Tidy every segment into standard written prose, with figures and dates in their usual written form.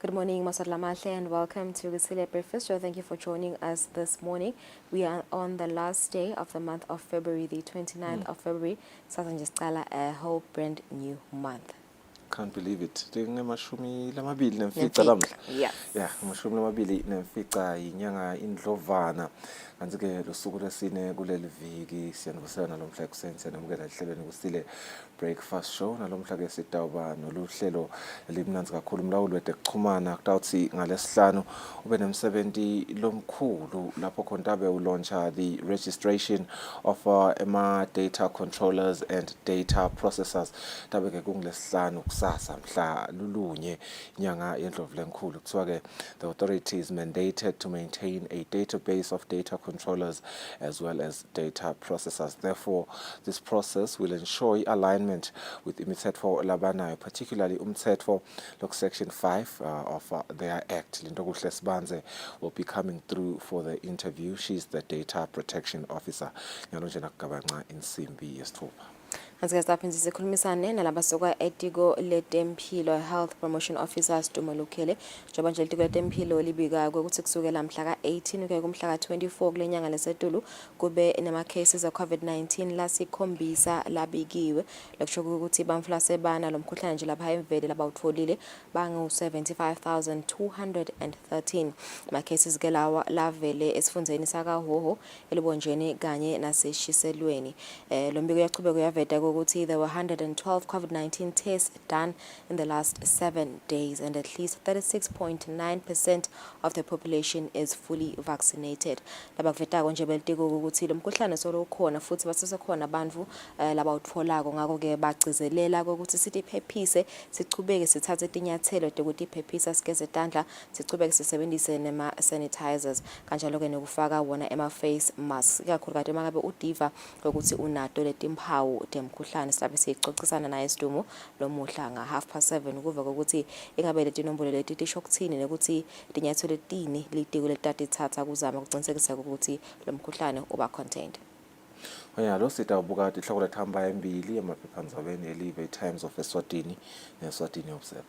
Good morning, Masadlamahle, and welcome to Kusile Breakfast Show. Thank you for joining us this morning. We are on the last day of the month of February, the 29th of February. Sasanjistala, a whole brand new month. Can't believe it. Ngamashumi lamabili nemfica Nemfica, lamhla. yes. Yeah, ngamashumi lamabili nemfica inyanga indlovana. Kanti ke losuku lesine kuleli viki siyanibusela nalomhla ekuseni siyanamukela ehlelweni Kusile Breakfast Show nalomhla ke sitawuba noluhlelo elimnanzi kakhulu umlawuli wetekuchumana kutawuthi ngalesihlanu ube nemsebenzi lomkhulu lapho khona tabe ulauncha the registration of ema data controllers and data processors tabe ke kungilesihlanu kusasa mhla lulunye inyanga yendlovulenkhulu kuthiwa ke the authority is mandated to maintain a database of data controllers as well as data processors. Therefore, this process will ensure alignment with imithetho labanayo, particularly umthetho look section 5 of their act. Linto Kuhle Sibanze will be coming through for the interview. She's the data protection officer. Nyalo nje nakugabanga insimbi yesithupha. Asike siphinde sikhulumisane nalabasuka etiko letempilo health promotion officers Dumalukele njengoba nje etiko letempilo libika ukuthi kusukela mhla ka-18 kuya kumhla ka-24 kulenyanga lesetulu kube nama cases of COVID-19 lasikhombisa labikiwe lokusho ukuthi bamfla bana lomkhuhlane nje lapha emvele labawutfolile bangu 75,213 ama cases ke lawa lavele esifundzeni sakaHoho elibonjeni kanye naseshiselweni lo mbiko uyachubeka uyaveta ukuthi there were 112 COVID-19 tests done in the last 7 days and at least 36.9% of the population is fully vaccinated. Labakvetako nje belitiko ukuthi lo mkhuhlane solo ukhona futhi basesekhona abantu labawutfolako ngako ke bagcizelela ukuthi sithi phephise sichubeke sithathe itinyathelo ukuthi iphephisa sigeze tandla sichubeke sisebenzise nema sanitizers kanjalo ke nokufaka wona ema face masks ikakhulu kade mangabe udiva ukuthi unato letimphawu temkhuhlane silabe sicocisana naye Sidumo lo muhla nga 7:30 ukuva ukuthi ingabe leti nombolo leti tisho kuthini nokuthi itinyathelo letini litiko letatithatha kuzama ukuqinisekisa ukuthi lo mkhuhlane uba contained. Lo sitawubuka ihloko lethamba embili emaphephandabeni elive Times of Eswatini neSwatini Observer.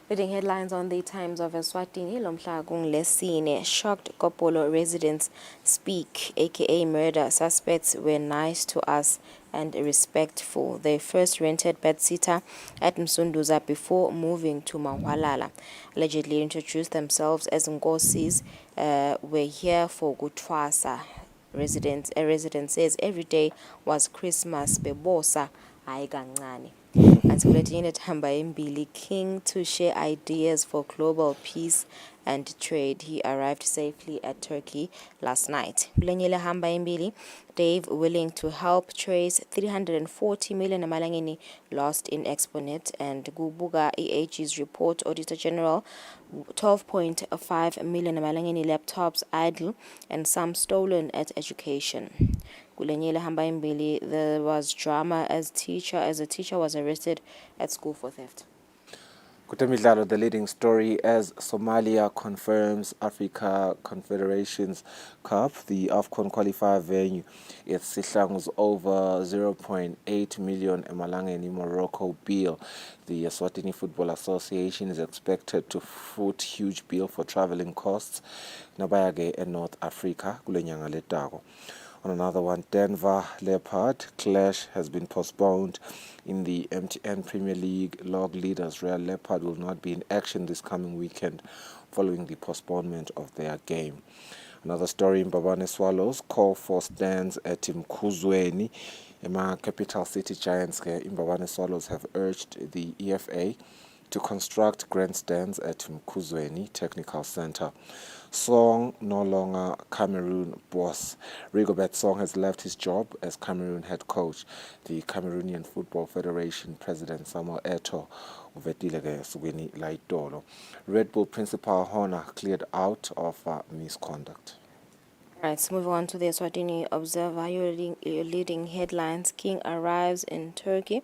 Reading headlines on the Times of Eswatini, Lomhla Lesine, shocked Kopolo residents speak, aka murder. Suspects were nice to us and respectful. They first rented bedsitter at Msunduza before moving to Mahwalala. Allegedly introduced themselves as Ngosis, were here for Gutwasa. A resident says every day was Christmas, bebosa, aigancane. Until Hamba Mbili, keen to share ideas for global peace and trade. He arrived safely at Turkey last night. Blenyele Hamba Mbili, Dave willing to help trace 340 million amalangeni lost in Exponet, and Gubuga EAG's report Auditor General 12.5 million amalangeni laptops idle and some stolen at education. Kulenyele Hamba Mbili, there was drama as a teacher was arrested at school for theft. Kutemidlalo, the leading story as Somalia confirms Africa Confederations Cup. The AFCON qualifier venue at Sihlangu's over 0.8 million emalangeni Morocco bill. The Eswatini Football Association is expected to foot huge bill for traveling costs Nabayage and North Africa kulenyanga letako. On another one, Denver Leopard clash has been postponed in the MTN Premier League. Log leaders Real Leopard will not be in action this coming weekend following the postponement of their game. Another story in Mbabane Swallows call for stands at Mkuzweni. Ema Capital City Giants in Mbabane Swallows have urged the EFA to construct grandstands at Mkuzweni Technical Center. Song no longer Cameroon boss. Rigobert Song has left his job as Cameroon head coach. The Cameroonian Football Federation President Samuel Eto'o uvetile ke sukweni la itolo. Red Bull principal Horner cleared out of misconduct. All right, so moving on to the Eswatini Observer, your leading headlines. King arrives in Turkey.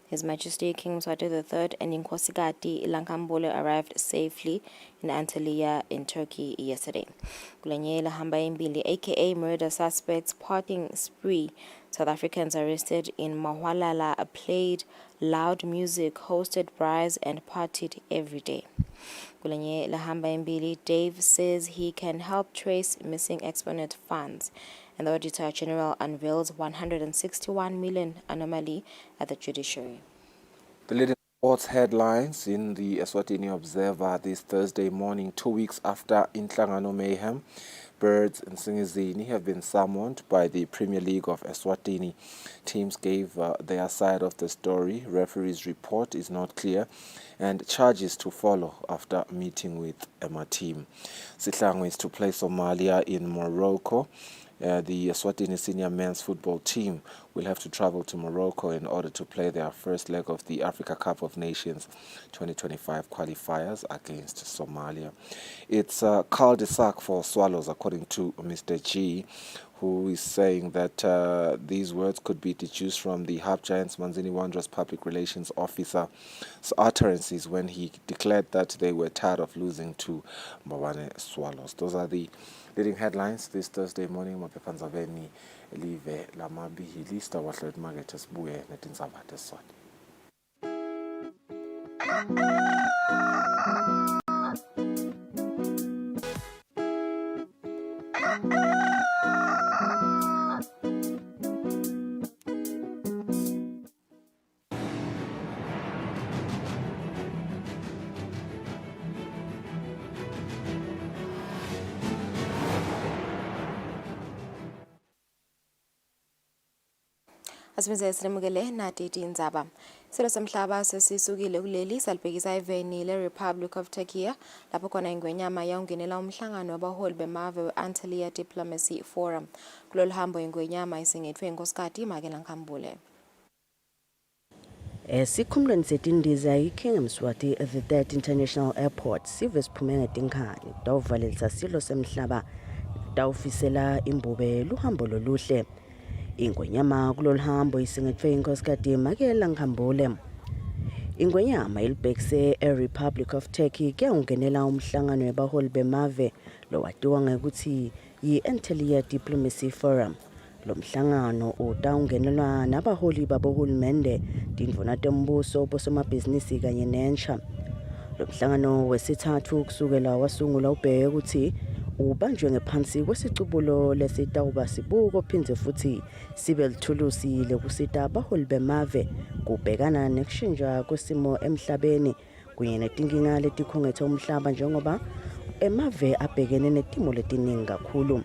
His Majesty King Mswati III and Inkosikati Ilankambole arrived safely in Antalya in Turkey yesterday. Kulenyela Hambaimbili, aka murder suspects, parting spree. South Africans arrested in Mahwalala played loud music, hosted brides, and partied every day. Kulenye Lahamba Mbili, Dave says he can help trace missing exponent funds. And the Auditor General unveils 161 million anomaly at the judiciary. The leading sports headlines in the Eswatini Observer this Thursday morning, 2 weeks after Inhlangano mayhem. Birds and Singizini have been summoned by the Premier League of Eswatini. Teams gave their side of the story. Referee's report is not clear, and charges to follow after meeting with Emma team. Sihlangu is to play Somalia in Morocco. The Eswatini senior men's football team will have to travel to Morocco in order to play their first leg of the Africa Cup of Nations 2025 qualifiers against Somalia. It's a cul-de-sac for Swallows, according to Mr. G, who is saying that these words could be deduced from the Half Giants Manzini Wanderers public relations officer's utterances when he declared that they were tired of losing to Mbawane Swallows. Those are the leading headlines this Thursday morning. Mapepanzaveni live lamabihilista wahlelo market sibuye netindzaba teswati. Asimize sinemukele nathi indzaba. Silo semhlaba sesisukile kuleli salibhekisa eveni le-Republic of Turkey lapho khona ingwenyama yawungenela umhlangano wabaholi bemave we-Antalya Diplomacy Forum. Kulolu hambo ingwenyama isingethwe inkosikazi Makela Nkambule. Esikhumulweni setindiza iKing Mswati the Third International Airport sive siphume ngetinkhanyi tawuvalelisa silo semhlaba tawufisela imbube luhambo loluhle. Ingwenyama kulolu hambo isingethwe inkosikazi Makela Nkambule. Ingwenyama ilibhekise e-Republic of Turkey kuyawungenela umhlangano wabaholi bemave lowatiwa ngekuthi yi-Antalya Diplomacy Forum. Lo mhlangano utawungenelwa nabaholi babohulumende, tindvuna tembuso, bosomabhizinisi kanye nentsha. Lo mhlangano wesithathu kusukela wasungula ubheke ukuthi ubanjwe ngephansi kwesicubulo lesitawuba sibuko phindze futhi sibe lithulusi lekusita abaholi bemave kubhekana nekushintsha kwesimo emhlabeni kunye netinkinga letikhungethe umhlaba njengoba emave abhekene netimo letiningi kakhulu.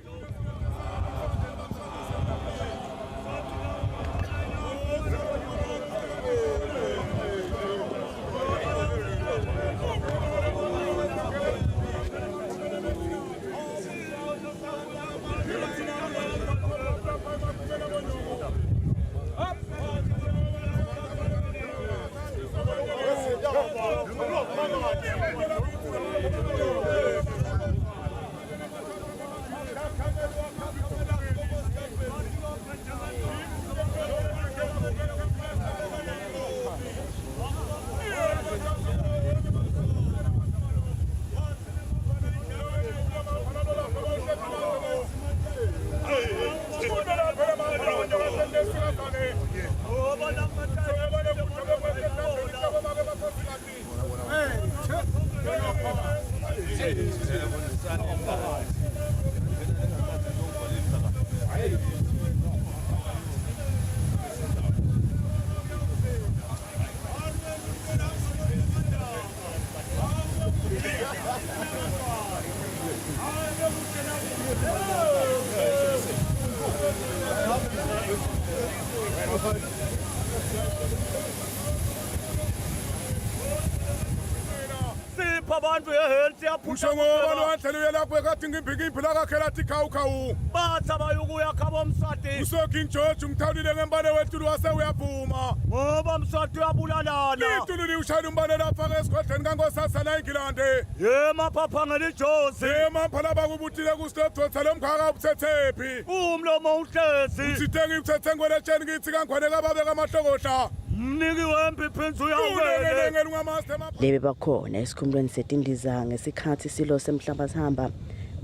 abantu yehealth Usho ngoba lo andlela lapho ekathi ngimbiki la kakhela thi khawukhawu. bathi abayukuya khabo Mswati Usoking George ngithawulile ngembane wethu wase uyaphuma. ngoba Mswati uyabulalana Itulu liushaya umbane lapha esigodleni kaNkosasa la eNgilande. yemaphapha ngelijozi Yemapha laba kubutile ku-stop dotha lo mkhaka ubuthethe phi. umlomo uhlezi Sithe ngikuthethe ngweletsheni ngithi kankhwane kababeka amahlokohla. mniki wempi phinzi uyawele Ngeke ungamaster emapha. Lebe bakhona esikhumulweni setindiza ngesikhathi silo semhlaba sihamba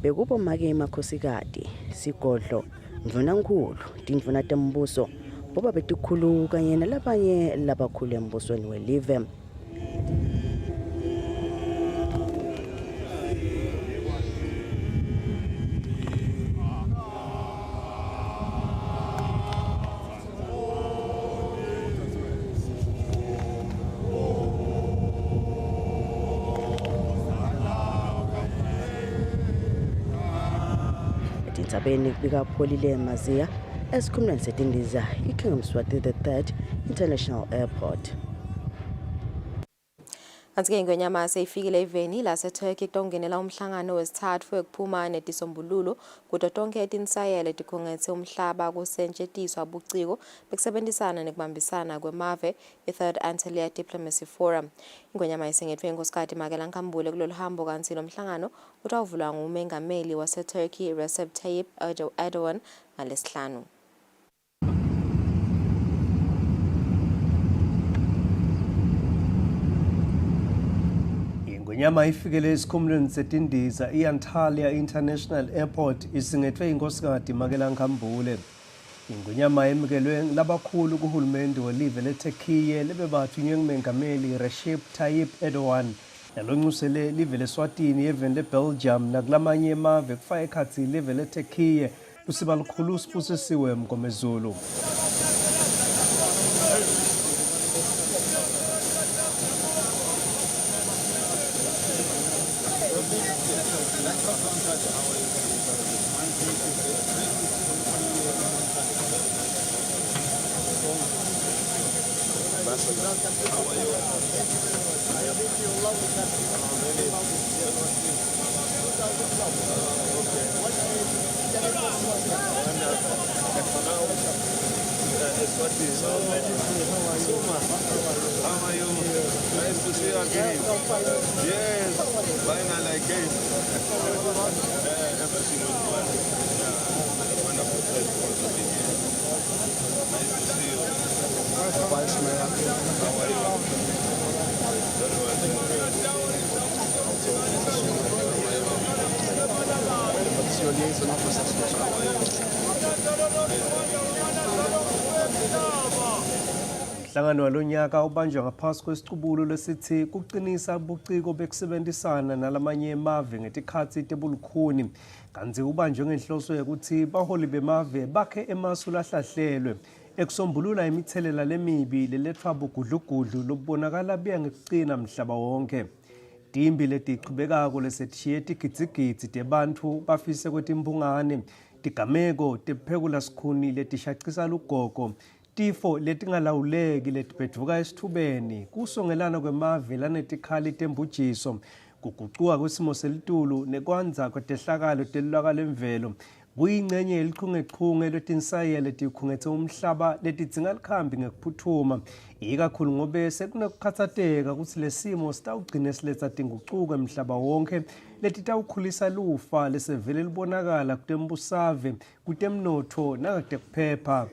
bekubo make emakhosikati sigodlo ndvunankulu tindvuna tembuso boba betikhulu kanye nalabanye labakhulu embusweni welive. Tintabeni bikapholile Mazia esikhumulweni setindiza iKing Mswati III International Airport. Kanti-ke ngonyama seyifikile iveni laseTurkey kutongenela umhlangano wesithathu wekuphuma netisombululo kuto tonke etinsayele tikhungetse umhlaba kusentshentiswa buciko bekusebenzisana nekubambisana kwemave i-Third Antalya Diplomacy Forum. Ingonyama isengethwe inkosikazi Makela Nkambule kulolu hambo kanti lo mhlangano utawuvulwa ngumengameli waseTurkey Recep Tayyip Erdogan ngalesihlanu. Ngonyama ifikele esikhumulweni setindiza i-Antalya International Airport isingethwe inkosikazi Makela Nkambule. Ingonyama emukelwe labakhulu kuhulumende welive leTurkey lebebathunywe ngumengameli Recep Tayyip Erdogan nalonxusele live leSwatini eveni leBelgium nakulamanye emave kufaka ekhathi live leTurkey lusiba lukhulu sibusisiwe mgomezulu. How are you? Nice to see you again. Yes, finally again. Everything was well. Wonderful to be here. Nice to see you. How are you? Very Mhlangano walonyaka ubanjwa ngaphasi kwesiqubulo lesithi kuqinisa ubuciko bekusebenzisana nalamanye emave ngetikhathi tebulukhuni kanti ubanjwe ngenhloso yokuthi baholi bemave bakhe emasu lahlahlelwe ekusombulula imithelela lemibi lelethwa bugudlugudlu lobonakala buya ngekuqina mhlaba wonke. Timbi letiqhubekako lesethiye tigitsigitsi tebantu bafise kwetimbungane tigameko tephekula sikhuni letishaqisa lugogo tifo letingalawuleki letiphetfuka esithubeni kusongelana kwemave lanetikhali tembujiso kuguquka kwesimo selitulu nekwandza kwetehlakalo telulwakalo emvelo kuyingcenye yelichungechunge lwetinsayele tikhungetse umhlaba letidzinga likhambi ngekuphuthuma ikakhulu ngobe sekunekukhatsateka kutsi lesimo sitawugcine siletsa tingucuko emhlaba wonke letitawukhulisa lufa lesevele libonakala kutembusave kutemnotho nakatekuphepha.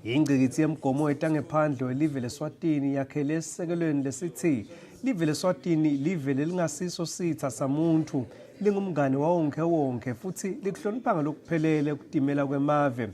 Ingcikitsi yemgomo etangephandle welive leSwatini yakhele esisekelweni lesithi live leSwatini live lelingasiso sitha samuntu lingumngane wawonke futhi likuhlonipha ngalokuphelele ukutimela kwemave.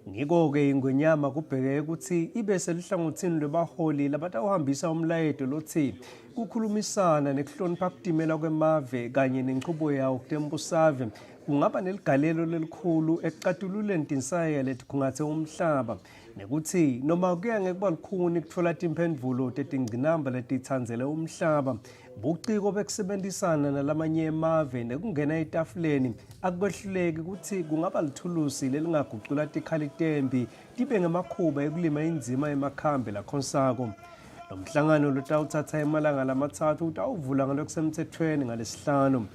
Ngiko-ke ingonyama kubheke ukuthi ibe selihlangothini lwebaholi labatawuhambisa umlayeto lothi kukhulumisana nekuhlonipha kutimela kwemave kanye nenqubo yawo kutembusave kungaba neligalelo lelikhulu ekuqatululeni tinsayele tikhungathe umhlaba nekuthi noma kuya ngekuba lukhuni kuthola timphendvulo tetingqinamba letithandzele umhlaba buciko bekusebenzisana nalamanye emave nekungena etafuleni akwehluleki ukuthi kungaba lithulusi lelingagucula tikhali tembi tibe ngemakhuba ekulima inzima emakhambi lakhonsako. Lo mhlangano lutawuthatha emalanga lamathathu utawuvula ngalokusemthethweni ngaleSihlanu.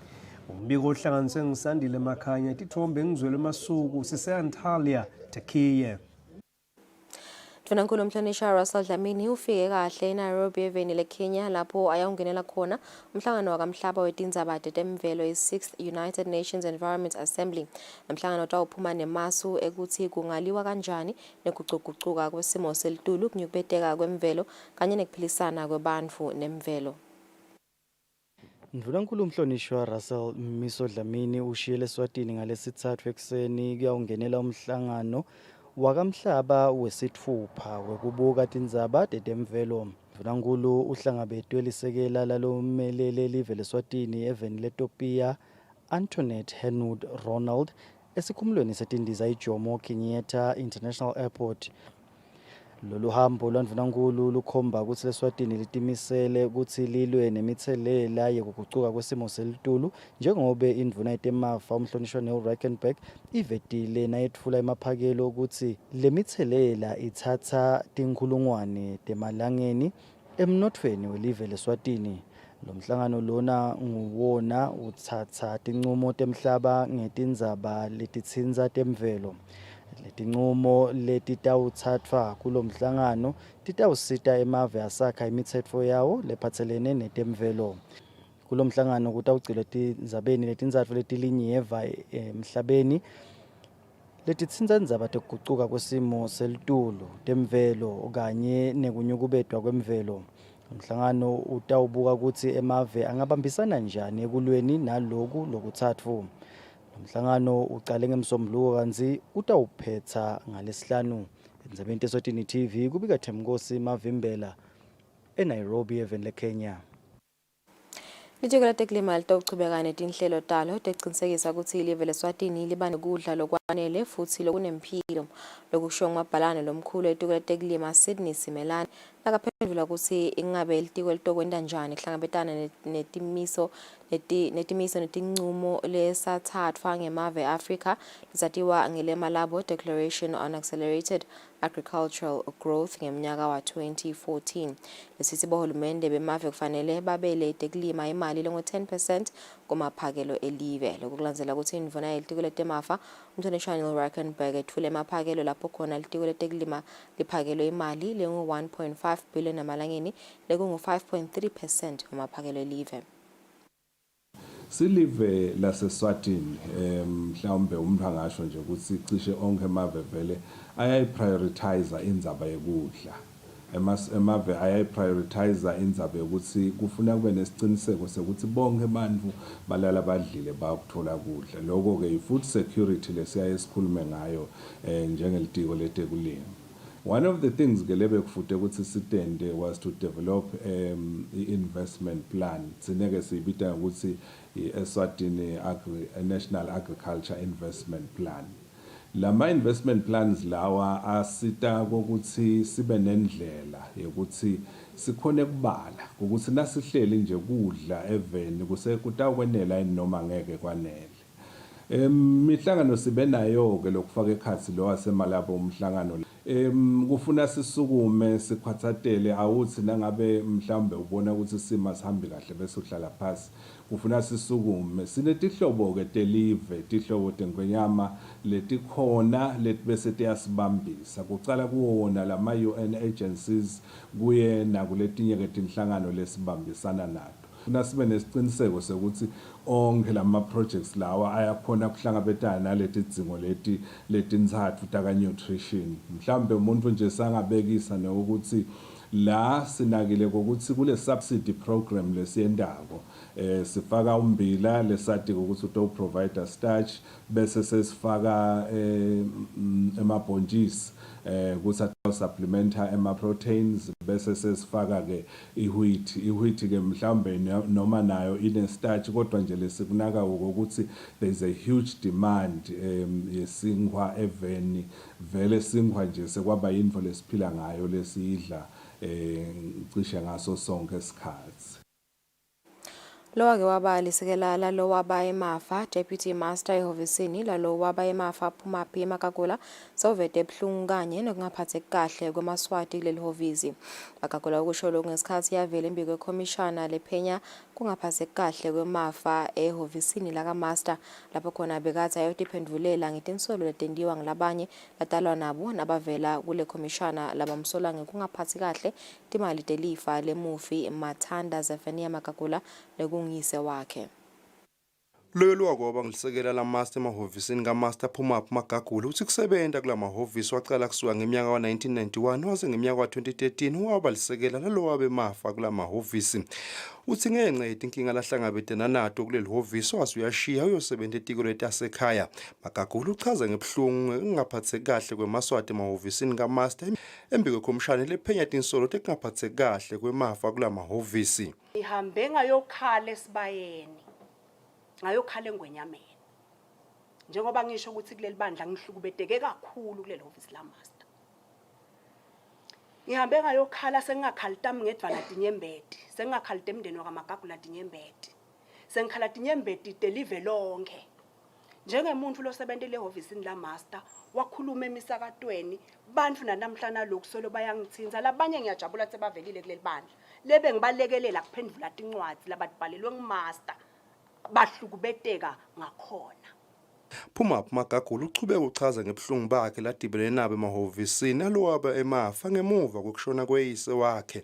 Umbiko ohlanganiswe ngisandile Makhanya tithombe ngizwele Masuku sise-Antalya, Turkey. Mtholankulu umhlonishwa Russell Dlamini ufike kahle eNairobi eveni leKenya lapho ayawungenela khona umhlangano wakamhlaba wetindzaba temvelo i-6th United Nations Environment Assembly. Umhlangano utawuphuma nemasu ekuthi kungaliwa kanjani nekugucugucuka kwesimo selitulu, kunyukubeteka kwemvelo kanye nekuphilisana kwebantfu nemvelo. Mtholankulu umhlonishwa Russell Miso Dlamini ushiyele Eswatini ngalesithathu ekuseni kuyawungenela umhlangano wakamhlaba wesithupha wekubuka tindzaba temvelo. Mtholankulu uhlangabetwe lisekela lalomelele live leSwatini eveni leTopia Antoinette Henwood Ronald esikhumulweni setindiza iJomo Kenyatta International Airport. Lolu hambo lwandvunankulu lukhomba ukuthi leSwatini litimisele ukuthi lilwe nemithelela yekugucuka kwesimo selitulu njengobe indvuna yetemafa umhlonishwa Neil Reichenbach ivetile nayetfula emaphakelo ukuthi lemithelela ithatha tinkhulungwane temalangeni emnotfweni welive leSwatini. Lo mhlangano lona nguwona utsatsa tincumo temhlaba ngetindzaba letitsintsa temvelo. Letinqumo letitawutsatfwa kulo mhlangano titawusita emave asakha imitsetfo yawo lephatselene netemvelo. Kulo mhlangano kutawugcilwa tindzabeni letintsatfu letilinyeva emhlabeni letitsintsa tindzaba tekugucuka kwesimo selitulu, temvelo kanye nekunyukubetwa kwemvelo. Umhlangano utawubuka ukuthi emave angabambisana njani ekulweni naloku lokutsatfu. Umhlangano ucale ngeMsombuluko kanzi utawuphetsa ngaleSihlanu. Endzabeni teSwatini TV kubika Themkosi Mavimbela eNairobi eveni leKenya. Litiko leteklima litawuchubeka netinhlelo talo tekucinisekisa ukuthi ilive leSwatini liba nekudla lokwanele futhi lokunemphilo. Lokusho ngumabhalane lomkhulu etiko leteklima Sydney Simelane lakaphendula ukuthi ingabe ilitiko litokwenta njani kuhlangabetana netimiso netincumo lesathathwa ngemave eAfrika lisatiwa ngeleMalabo Declaration on Accelerated Agricultural Growth ngemnyaka wa 2014. Lesithi bohulumende bemave kufanele babele iteklima imali lengo 10% kumaphakelo elive. Lokulandzela ukuthi indvuna yelitiko letemafa umthonishwa Neil Reichenbach ethule emaphakelo lapho khona litiko leteklima liphakelo imali lengo 1.5 billion emalangeni lekungu 5.3% kumaphakelo elive. Silive laseSwatini mhlawumbe umuntu angasho nje ukuthi cishe onke emave vele ayayiprioritize indzaba yekudla. Emave ayayiprioritize indzaba yokuthi kufuna kube nesiciniseko sokuthi bonke abantu balala badlile bakuthola kudla. Lokho ke ifood security lesiyaye sikhulume ngayo njengelitiko letekulima. One of the things gelebe kufute ukuthi sitende was to develop investment plan. Sineke sibita ukuthi Eswatini National Agriculture Investment Plan. Lama investment plans lawa asita ukuthi sibe nendlela yokuthi sikhone kubala ukuthi nasihleli nje kudla eveni kusekutawukwenela noma ngeke kwanele. Mihlangano sibe nayo ke lokufaka ekhathi lo waseMalabo umhlangano kufuna sisukume sikhwathatele awuthi nangabe mhlawumbe ubona ukuthi sima sihambe kahle bese uhlala phansi kufuna sisukume sinetihlobo ke telive tihlobo tengwenyama letikhona letibese tiyasibambisa kucala kuwona lama UN agencies kuye nakuletinye ke tinhlangano lesibambisana nato. Nasibe nesiciniseko sokuthi onke lama projects lawa ayakhona kuhlangabetana naleti dzingo letintsatfu taka nutrition. Mhlambe umuntu nje sangabekisa nokuthi la sinakile ukuthi kule subsidy program lesiyendako sifaka umbila lesati ukuthi uto provider starch bese sesifaka emabhontshisi kusa supplementa ema proteins bese sesifaka ke ihwheat ke mhlambe noma nayo ine starch kodwa nje lesikunaka ukuthi there is a huge demand yesinkwa eveni vele sinkwa nje sekwaba info lesiphila ngayo lesidla cishe ngaso sonke isikhathi. Lowa-ke waba lisekela lalo waba emafa Deputy Master ehhovisini lalo waba emafa Phumaphi Makakula sowuvete ebuhlungu kanye nokungaphatheki kahle kwemaswati kuleli hovisi. Makakula ukusho lokhu ngesikhathi yavela imbiko yekhomishana lephenya kungaphatheki kahle kwemafa ehhovisini lakaMaster lapho khona bekathi ayotiphendulela ngetinsolo letendiwa ngilabanye latalwa nabo nabavela kule khomishana labamsola ngekungaphathi kahle timali telifa lemufi Mathanda Zefania Makakula nekungise wakhe. Lolu wakwaba ngilisekela la master emahovisini kaMaster Phumaphi Makakula uthi kusebenza kula mahovisi waqala kusuka ngeminyaka wa-1991 waze ngeminyaka wa-2013 waba lisekela lalo wabe mafa kula mahovisi. Uthi ngenqedi inkinga lahlangabetana nato kuleli hovisi wasuyashiya uyosebenza etiko letasekhaya. Makakula uchaza ngebuhlungu ngingaphatheki kahle kwemaswati emahovisini kaMaster embike khomishana lephenya tinsolo tekungaphatheki kahle kwemafa kula mahovisi. Ihambe ngayokhala esibayeni. Ngayokhala engwenyameni. Njengoba ngisho ukuthi kuleli bandla ngihlukubeteke kakhulu kuleli office la Master. Ngihambe ngayokhala sengingakhalita ngedvala Dinyembeti, sengingakhalita emndeni wakaMagagula Dinyembeti. Sengikhala Dinyembeti delive lonke. Njengemuntu losebenza le office la Master, wakhuluma emisakatweni, bantu namhlanje lokusolo bayangithinza, labanye ngiyajabula ukuthi bavelile kuleli bandla. Lebe ngibalekelela kuphendula incwadi labadibhalelwe nguMaster. Bahlukubeteka ngakhona. Phumaphi Makakula uchubeka uchaza ngebuhlungu bakhe ladibene nabo emahovisini alowaba emafa ngemuva kokushona kweyise wakhe.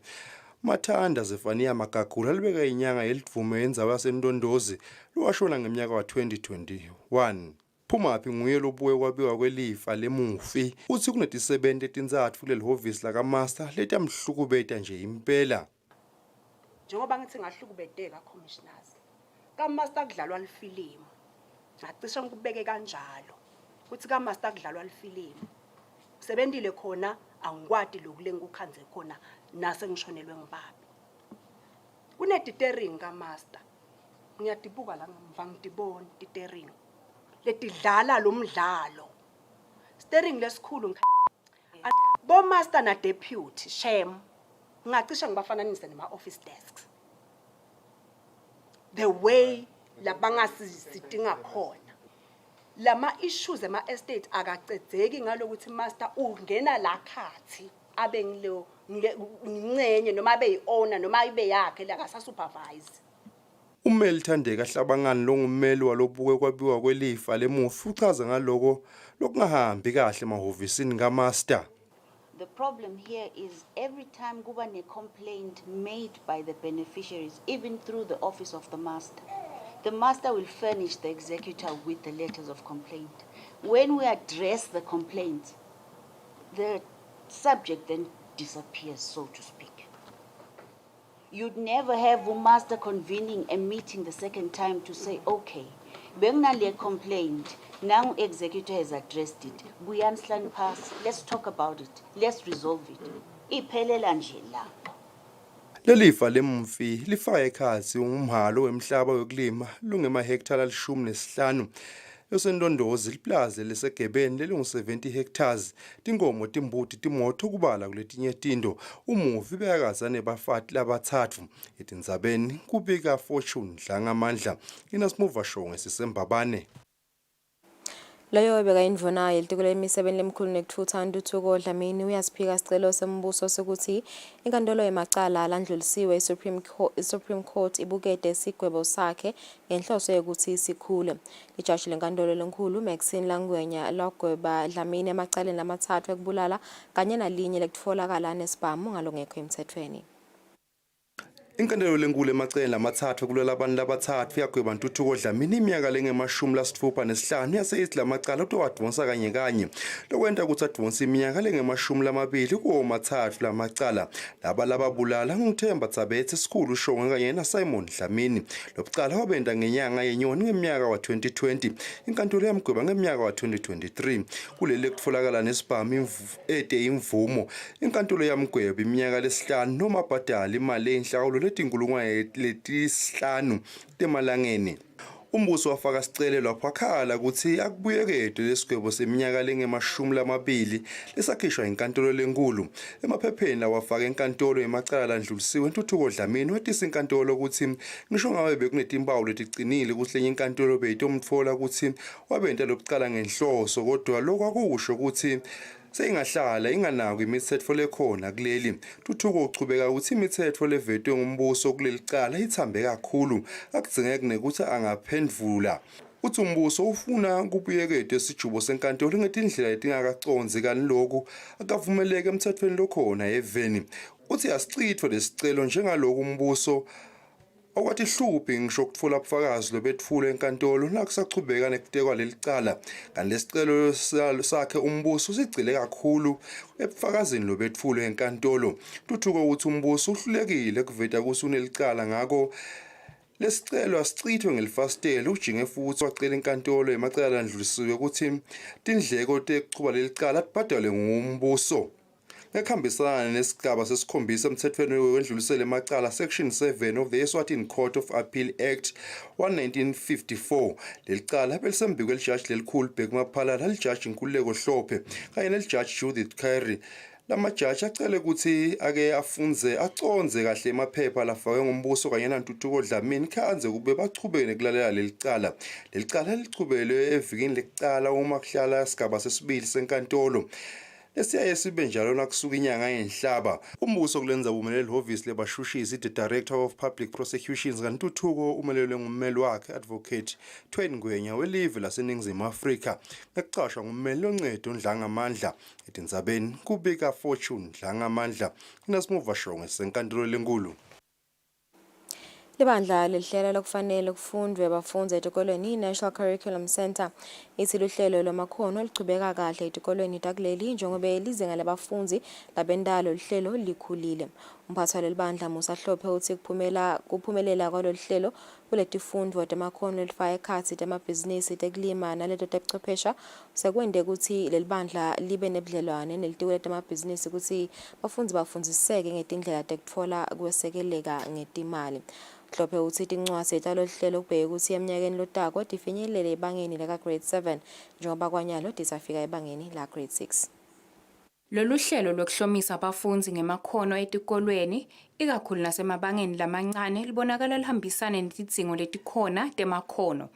Mathanda Zefania Makakula libeka inyanga yelivume yendzawo yaseNdondozi lowashona ngeminyaka wa-2021. Phumaphi nguye lobuye kwabiwa kwelifa lemufi. Uthi kunetisebenzi etinzatfu kuleli hovisi lakaMaster letamhlukubeta nje impela. Njengoba ngithi ngahlukubeteka commissioners. KaMaster kudlalwa lifilimu. Ngacishe ngikubeke kanjalo. Kuthi KaMaster kudlalwa lifilimu. Sebendile khona angikwadi lokulenga ukhanze khona nase ngishonelwe ngibabi. Kuneditering kaMaster. Ngiyadibuka la ngemva ngidibona ditering. Letidlala lo mdlalo. Steering lesikhulu bo Master na deputy shame. Ngacishe ngibafananise nema office desks. The way labangasisidinga khona lama issues ema estate akacedzeki ngalokuthi Master ungena la khathi abe ngilo ngincenye noma abe yiowner noma ibe yakhe la ka supervise. Ummeli Thandeka Hlabangani longummeli walobuke kwabiwa kwelifa lemufi uchaza ngaloko lokungahambi kahle emahovisini kaMaster. The problem here is every time kuba a complaint made by the beneficiaries, even through the office of the Master will furnish the executor with the letters of complaint. When we address the complaint, the subject then disappears, so to speak. You'd never have a Master convening a meeting the second time to say, okay, benginale complaint, now executor has addressed it. Buyanislan pass, let's talk about it, let's resolve it. Iphelela nje lapho. Lelifa lemufi lifaka ekhatsi umhalo wemhlaba yokulima lungemahektara 15 yoseNdondozi liplaze lesegebeni lelingu-70 hectares tinkomo timbuti timoto kubala kuletinye tinto umufi beyakazane bafati labathathu etindzabeni kubika Fortune Dlangamandla inasimuva show ngesisembabane. Leyo beka indvuna yelitiko lemisebenzi lemkhulu nekuthutha intuthuko Dlamini uyasiphika isicelo sembuso sokuthi inkantolo yemacala alandlulisiwe iSupreme Court ibukete isigwebo sakhe ngenhloso yokuthi sikhule. Ijaji lenkantolo lenkulu Maxine Langwenya lagweba Dlamini emacaleni amathathu ekubulala kanye nalinye lekutfolakala nesibhamu ngalongekho emthethweni. Inkantolo lenkulu emacaleni amathathu kulola abantu labathathu yagweba intuthuko Dlamini iminyaka lengama-65 yase lamacala utowadvonsa kanye kanye lokwenta ukuthi advonse iminyaka lengama-20 kuwo mathathu lamacala laba lababulala nguThemba Tsabethe esikhulu uShongwe kanye naSimon Dlamini lobucala wabenda ngenyanga yenyoni ngeminyaka wa-2020 inkantolo yamgweba ngeminyaka wa-2023 kuleli kutfolakala nesibhamu ede imvumo inkantolo yamgweba iminyaka lesihlanu noma abhadala imali enhlawulo letinkulungwane letisihlanu temalangeni. Umbuso wafaka sicelo lapho akhala ukuthi akubuyeketwe lesigwebo seminyaka lenge-20 lesakhishwa inkantolo lenkulu. Emaphepheni wafaka enkantolo emacala landlulisiwe Ntuthuko Dlamini wetisa inkantolo ukuthi ngisho ngabe bekunetimpawu leticinile ukuthi lenye inkantolo beyitomtfola ukuthi wabenta lokucala ngenhloso, kodwa lokho akusho ukuthi seyingahlala inganakwa imithetho lekhona kuleli. Ntuthuko uchubeka ukuthi imithetho levetwe ngumbuso kuleli cala ithambe kakhulu, akudzingeki nekuthi angaphendvula. Uthi umbuso ufuna kubuyeketwe isijubo senkantolo ngetindlela letingakaconzi kanilokhu akavumeleke emthethweni lokhona eveni. Uthi asicithwe lesicelo njengaloku umbuso okwathi hluphi ngisho ukutfola ubufakazi lobetfulwe enkantolo nakusachubeka nekutekwa leli cala. Kanti lesicelo sakhe umbuso sigcile kakhulu ebufakazini lobetfulwe enkantolo. Ntuthuko uthi umbuso uhlulekile kuveta ukuthi unelicala, ngako lesicelo asicithwe ngelifastela. Ujinge futhi wacela inkantolo emacala landlulisiwe ukuthi tindleko tekuchuba leli cala tibhadalwe ngumbuso. Ngekuhambisana nesigaba sesikhombisa emthethweni wendlulisela emacala section 7 of the Eswatini Court of Appeal Act 1954, leli cala belisembikwe lijaji lelikhulu Bheki Maphalala, lijaji Nkululeko Hlophe kanye nelijaji Judith Khayri. Lamajaji acele ukuthi ake afunze aconze kahle emaphepha lafakwe ngumbuso kanye naNtuthuko Dlamini khanze kube bachubeke nekulalela leli cala. Leli cala lichubelwe evikini lecala uma kuhlala isigaba sesibili senkantolo. Lesiyaye sibe njalo nakusuka inyanga yenhlaba. Umbuso kulenza umelele ihhovisi lebashushisi, the Director of Public Prosecutions, kaNtuthuko umelele ngummeli wakhe Advocate Thweni Ngwenya welive laseNingizimu Afrika. Ngekucashwa ngummeli loncedo Ndlangamandla etindzabeni kubika Fortune Ndlangamandla. Nasimuva shonge senkantolo lenkulu. Libandla lihlelo lokufanele kufundwe abafundi etikolweni National Curriculum Center ithi luhlelo lwamakhono lichubeka kahle etikolweni takuleli njengoba izinga labafundi labendalo lihlelo likhulile. Umphathi walibandla Musa Hlophe uthi kuphumelela kwalolu hlelo kuletifundwa tamakhono lifaka ekhatsi tamabhizinisi tekulima naleto tebuchwephesha sekwende ukuthi lelibandla libe nebudlelwane nelitiko letamabhizinisi ukuthi bafundi bafundziseke ngetindlela tekutfola kwesekeleka ngetimali. Hlophe uthi tincwadi talolu hlelo kubheke ukuthi eminyakeni lotako tifinyelele ebangeni laka grade 7 njengoba kwanyalo tisafika ebangeni la grade 6. Lolu hlelo lokuhlomisa abafundi ngemakhono etikolweni ikakhulu nasemabangeni lamancane libonakala lihambisana netidzingo letikhona temakhono.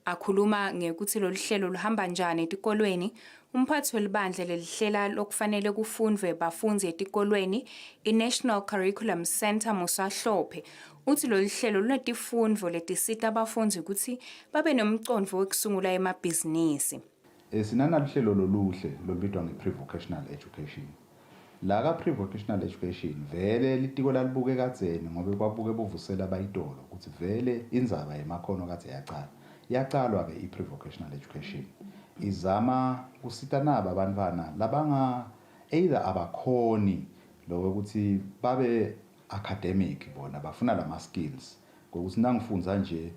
Akhuluma ngekuthi lolu hlelo luhamba njani etikolweni, umphathi welibandla lelihlela lokufanele kufundwe bafundi etikolweni iNational Curriculum Center Musa Hlophe uthi lolu hlelo lunetifundvo letisita abafundi ukuthi babe nomcondvo wokusungula emabhizinisi. Sinanaluhlelo loluhle lobitwa nge-pre-vocational education. La ka-pre-vocational education vele litiko lalibuke kadzeni ngobe kwabuke buvusela bayitolo ukuthi vele indzaba yemakhono kadze yaqalwa ke i-pre-vocational education. Izama kusita naba abantwana labanga either abakhoni lokho ukuthi babe academic bona bafuna lama skills ngokuthi nangifundza nje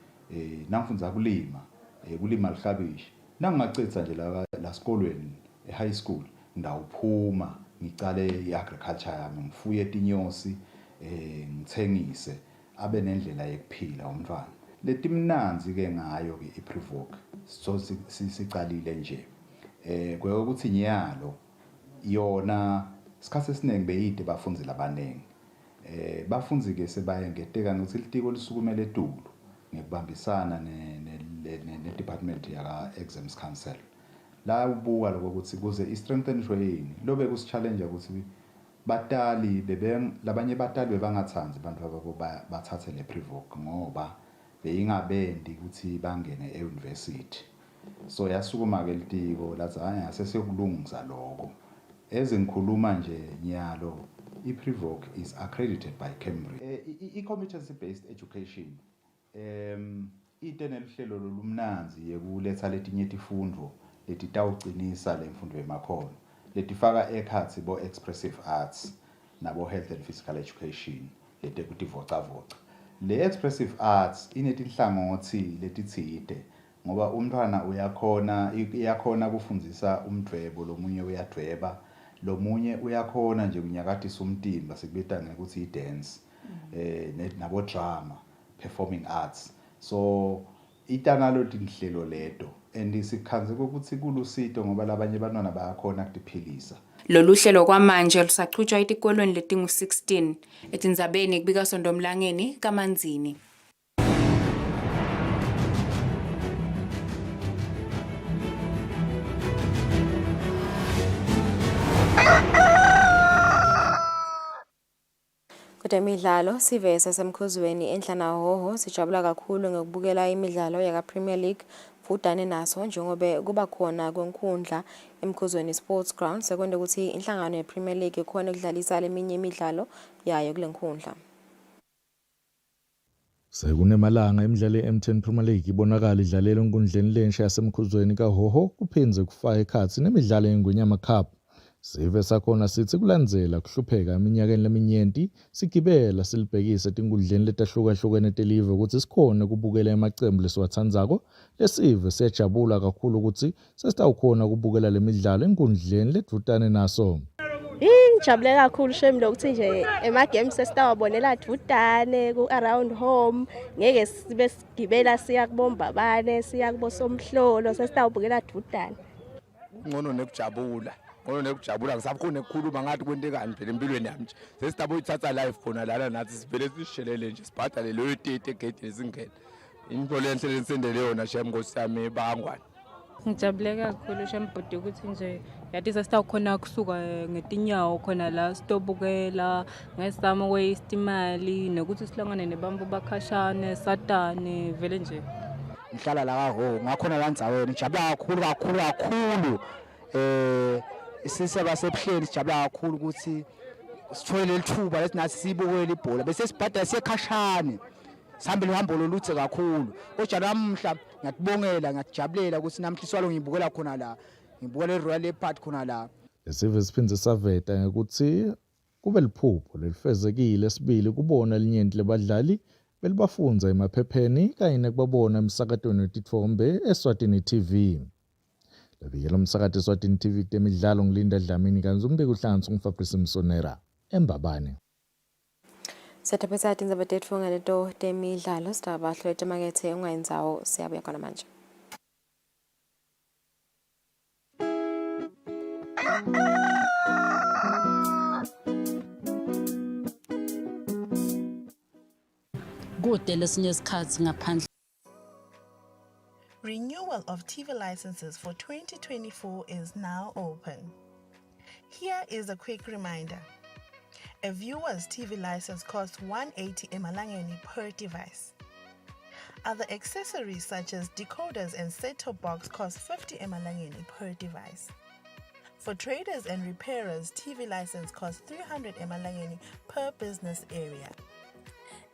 nangifundza kulima lihlabishi nangingacitsa nje la sikolweni e-high school ndawuphuma ngicale i-agriculture yami ngifuye tinyosi ngithengise abe nendlela yekuphila umntwana. Letimnanzi ke ngayo ke i-pre-voc so sicalile nje kweke ukuthi nyalo yona isikhathi esiningi beyide bafunzi labanengi bafunzi ke sebaye ngeteka ngokuthi litiko lisukumele eTulu ngekubambisana ne-department yaka exams council la ubuka lokuthi kuze i-strengthenishwe yini lobe kusi-challenge ukuthi batali labanye batali bebangathanzi abantu ababo bathathe le pre-voc ngoba beyingabendi ukuthi bangene e-university. So yasukuma ke litiko lathi hayi asesiyokulungisa lokho. Ezingikhuluma nje nyalo i-pre-voc is accredited by Cambridge. I-competency based education ite neluhlelo lolumnanzi yekuletha letinye tifundvo letitawucinisa lemfundo yemakhono letifaka ekhatsi bo expressive arts nabo health and physical education letekutivocavoca. Le expressive arts inetinhlangothi letitsite ngoba umntwana uyakhona kufundisa umdwebo, lomunye uyadweba, lomunye uyakhona nje kunyakatisa umtimba sikubita ngekuthi i-dance nabo drama, performing arts. So itanalo tinhlelo leto and sikhanze ukuthi kulusito ngoba labanye abantwana bayakhona ukuphilisa. Lolu hlelo kwamanje lusaqhutshwa etikolweni letingu-16 etindzabeni kubika sondomlangeni kaManzini. Imidlalo sive sasemkhuzweni enhlanahoho sijabula kakhulu ngokubukela imidlalo yaka Premier League futane naso njengoba kuba khona kwenkundla emkhuzweni Sports Ground sekwenda ukuthi inhlangano ye Premier League ikhona ukudlalisa leminye imidlalo yayo kule nkundla. Sekunemalanga imidlalo ye-M10 Premier League ibonakala idlalela enkundleni lensha yasemkhuzweni kaHoho kuphindze kufaka ekhathi nemidlalo yeNgwenyama Cup. Sive sakhona sithi kulandzela kuhlupheka eminyakeni leminyenti sigibela silibhekisa etinkundleni letahlukahlukene telive ukuthi sikhona ukubukela emacembu lesiwathandzako lesive siyajabula kakhulu ukuthi sesitawukhona ukubukela lemidlalo enkundleni ledvutane naso. Ngijabule kakhulu shame lokuthi nje ema-games sesitawabonela dvutane ku-around home ngeke sibe sigibela siya kubombabane siya kubosomhlolo sesitawubukela dvutane. Ngcono nekujabula ngisakhona ukukhuluma ngathi kwentekani phela empilweni yami nje sesitabo uyithatha live khona lana nathi sivele sishelele nje sibhadale leyo tete egate esingena into lenhle lensendele yona shem Nkosi yami ebangwane. Ngijabule kakhulu shembodi ukuthi nje yathi sesitawukhona ukusuka ngetinyawo khona la sitobukela ngesamo waste imali nokuthi sihlangane nebantu bakhashane satane vele nje ngihlala la kaHoho ngakhona la ndzaweni ngijabula kakhulu isiseba sebuhleli sijabula kakhulu ukuthi sithole lithuba lesinathi sibukele ibhola bese sibhadala sekhashane sihambele uhambo loluthe kakhulu kodwa namhla ngiyakubongela ngiyajabulela ukuthi namhla iswalo ngibukela khona la ngibukela iRoyal Leopard khona la. Lesive siphindze saveta ngokuthi kube liphupho lelifezekile sibili kubona linyenti lebadlali belibafunza emaphepheni kanye nekubabona emsakatweni wetithombe Eswatini TV. Labiyela umsakati Eswatini TV temidlalo ngilinda Dlamini kanzi umbiko uhlanganisa nguFabrice Msonera eMbabane. Setapesa tindzaba tetfu ngaleto temidlalo sitabahlo etemakethe ungayindzawo siyabuya khona manje. Kude lesinye isikhathi ngaphandle. Renewal of TV licenses for 2024 is now open. Here is a quick reminder. A viewer's TV license costs 180 emalangeni per device. Other accessories such as decoders and set-top box cost 50 emalangeni per device. For traders and repairers, TV license costs 300 emalangeni per business area.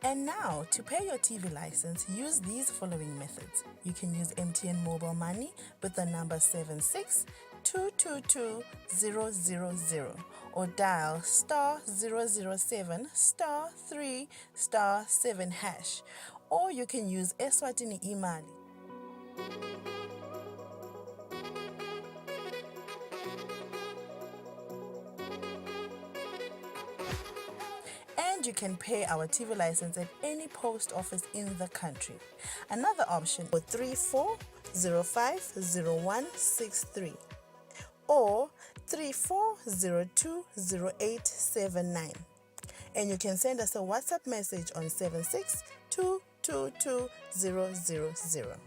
And now, to pay your TV license, use these following methods. You can use MTN Mobile Money with the number 76222000 or dial *007 *3 *7#, or you can use Eswatini Imali. You can pay our TV license at any post office in the country. Another option for 34050163 or 34020879. And you can send us a WhatsApp message on 762222000.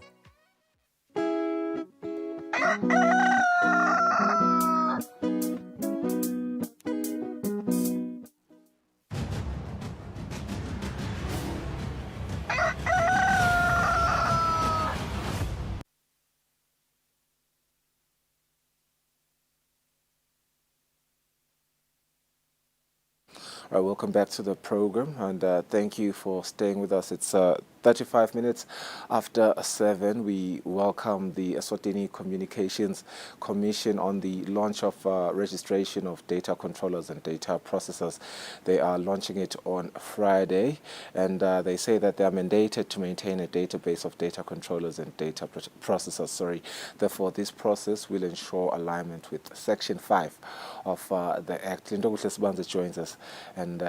All right, welcome back to the program, and thank you for staying with us. It's 35 minutes after 7. We welcome the Eswatini Communications Commission on the launch of registration of data controllers and data processors. They are launching it on Friday, and they say that they are mandated to maintain a database of data controllers and data processors. Therefore, this process will ensure alignment with Section 5 of the Act. Linda Gusle Sibanzi joins us, and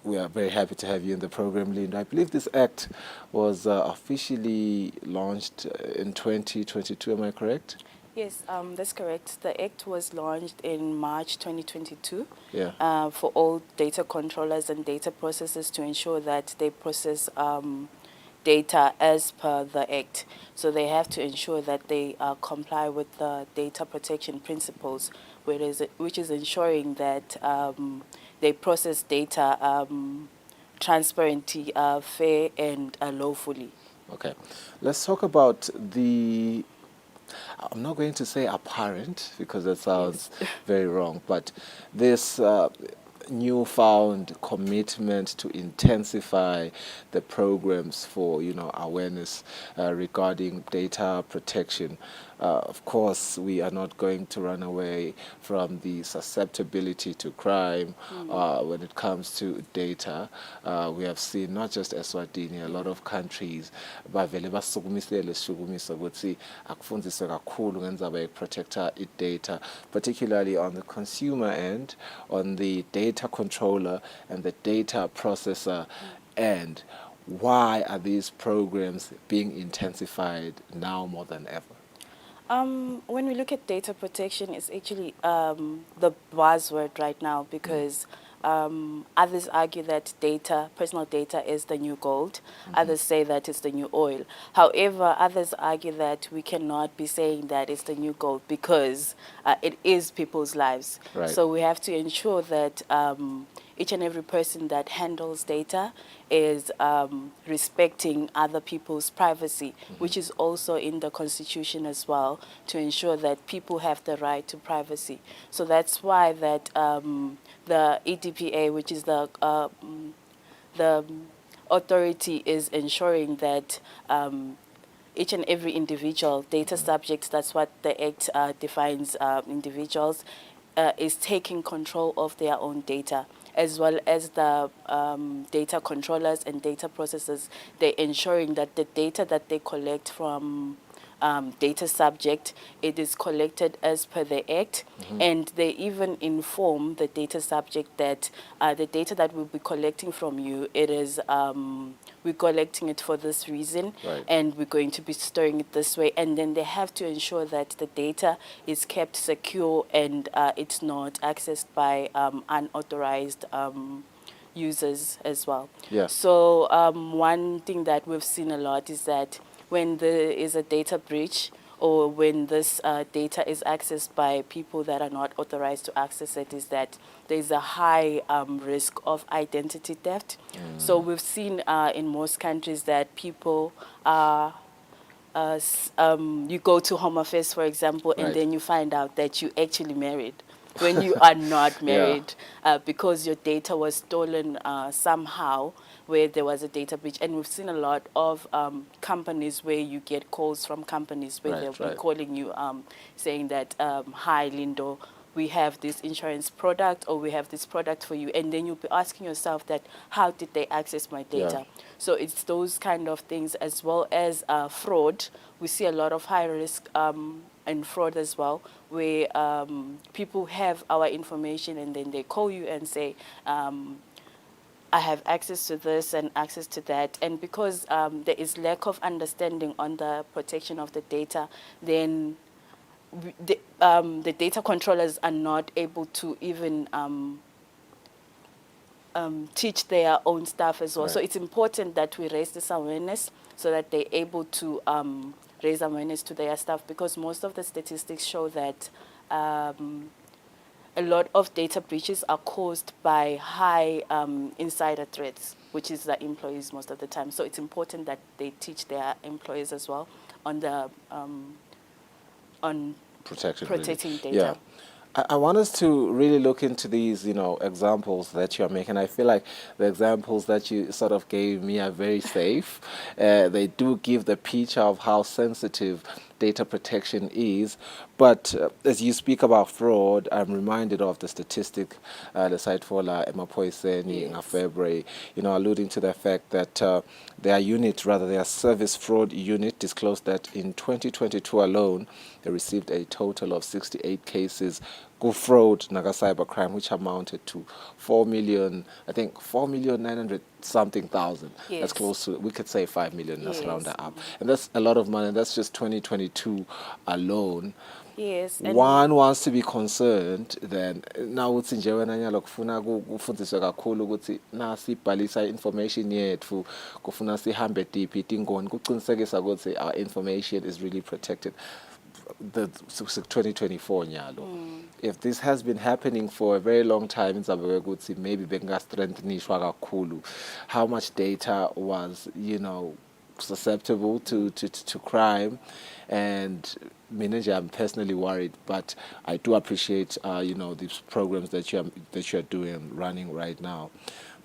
We are very happy to have you in the program, Linda. I believe this act was officially launched in 2022, am I correct? Yes, that's correct. The Act was launched in March 2022 Yeah. for all data controllers and data processors to ensure that they process data as per the Act. So they have to ensure that they comply with the data protection principles, which is ensuring that they process data transparently, fair, and lawfully. Okay. Let's talk about the, I'm not going to say apparent because that sounds very wrong, but this newfound commitment to intensify the programs for, awareness regarding data protection. Of course, we are not going to run away from the susceptibility to crime when it comes to data. We have seen not just Eswatini, a lot of countries bavele basukumisele shukumisa ukuthi akufundiswe kakhulu ngendaba yokuprotecta data, particularly on the consumer end, on the data controller and the data processor end. Why are these programs being intensified now more than ever? When we look at data protection, it's actually the buzzword right now because others argue that personal data is the new gold. Others say that it's the new oil. However, others argue that we cannot be saying that it's the new gold because it is people's lives. Right. So we have to ensure that each and every person that handles data is respecting other people's privacy, which is also in the Constitution as well, to ensure that people have the right to privacy. So that's why that the EDPA, which is the authority, is ensuring that each and every individual, data subjects, that's what the Act defines individuals, is taking control of their own data, as well as the data controllers and data processors. They're ensuring that the data that they collect from data subject, it is collected as per the Act, and they even inform the data subject that the data that we'll be collecting from you, it is we're collecting it for this reason, and we're going to be storing it this way, and then they have to ensure that the data is kept secure and it's not accessed by unauthorized users as well. Yeah. So one thing that we've seen a lot is that when there is a data breach or when this data is accessed by people that are not authorized to access it, is that there's a high risk of identity theft. So we've seen in most countries that people are you go to Home Affairs, for example, and then you find out that you actually married when you are not married, because your data was stolen somehow where there was a data breach. And we've seen a lot of companies where you get calls from companies where they'll be calling you saying that, hi, Lindo, we have this insurance product or we have this product for you. And then you'll be asking yourself that, how did they access my data? So it's those kind of things, as well as fraud. We see a lot of high risk and fraud as well, where people have our information and then they call you and say, I have access to this and access to that. And because there is lack of understanding on the protection of the data, then the data controllers are not able to even teach their own staff as well. So it's important that we raise this awareness so that they're able to raise awareness to their staff, because most of the statistics show that a lot of data breaches are caused by high insider threats, which is the employees most of the time. So it's important that they teach their employees as well on the on protecting data. Yeah. I want us to really look into these, examples that you're making. I feel like the examples that you sort of gave me are very safe. They do give the picture of how sensitive data protection is. But as you speak about fraud, I'm reminded of the statistic, the site for Emapoiseni in February, alluding to the fact that their service fraud unit disclosed that in 2022 alone, they received a total of 68 cases go fraud naga cybercrime, which amounted to 4,900,000 something thousand. Yes. That's close to, we could say 5 million. Let's round Yes. that up, and that's a lot of money. That's just 2022 alone. Yes. And One wants to be concerned then now uthi nje wena nyalo kufuna kufundiswe kakhulu ukuthi nasi ibhalisa information yethu kufuna sihambe deep itingoni kuqinisekisa ukuthi our information is really protected. The 2024 nyalo. If this has been happening for a very long time in ukuthi maybe bengastrengthenishwa kakhulu, how much data was, you know, susceptible to crime, and I'm personally worried, but I do appreciate you know, these programs that you're doing, running right now.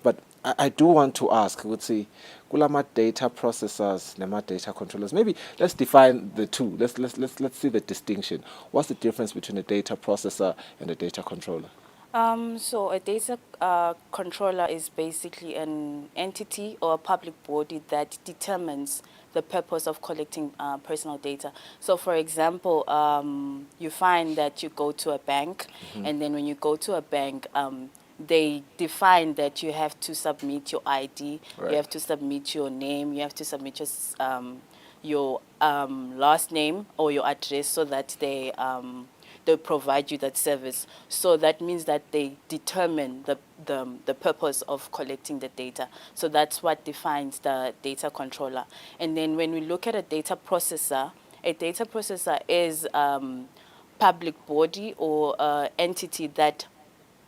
But I do want to ask, let's see, kulama data processors, nema data controllers. Maybe let's define the two. Let's see the distinction. What's the difference between a data processor and a data controller? So a data controller is basically an entity or a public body that determines the purpose of collecting personal data. So for example, you find that you go to a bank, and then when you go to a bank, they define that you have to submit your ID, Right. you have to submit your name, you have to submit your last name or your address so that they provide you that service. So that means that they determine the purpose of collecting the data. So that's what defines the data controller. And then when we look at a data processor is public body or entity that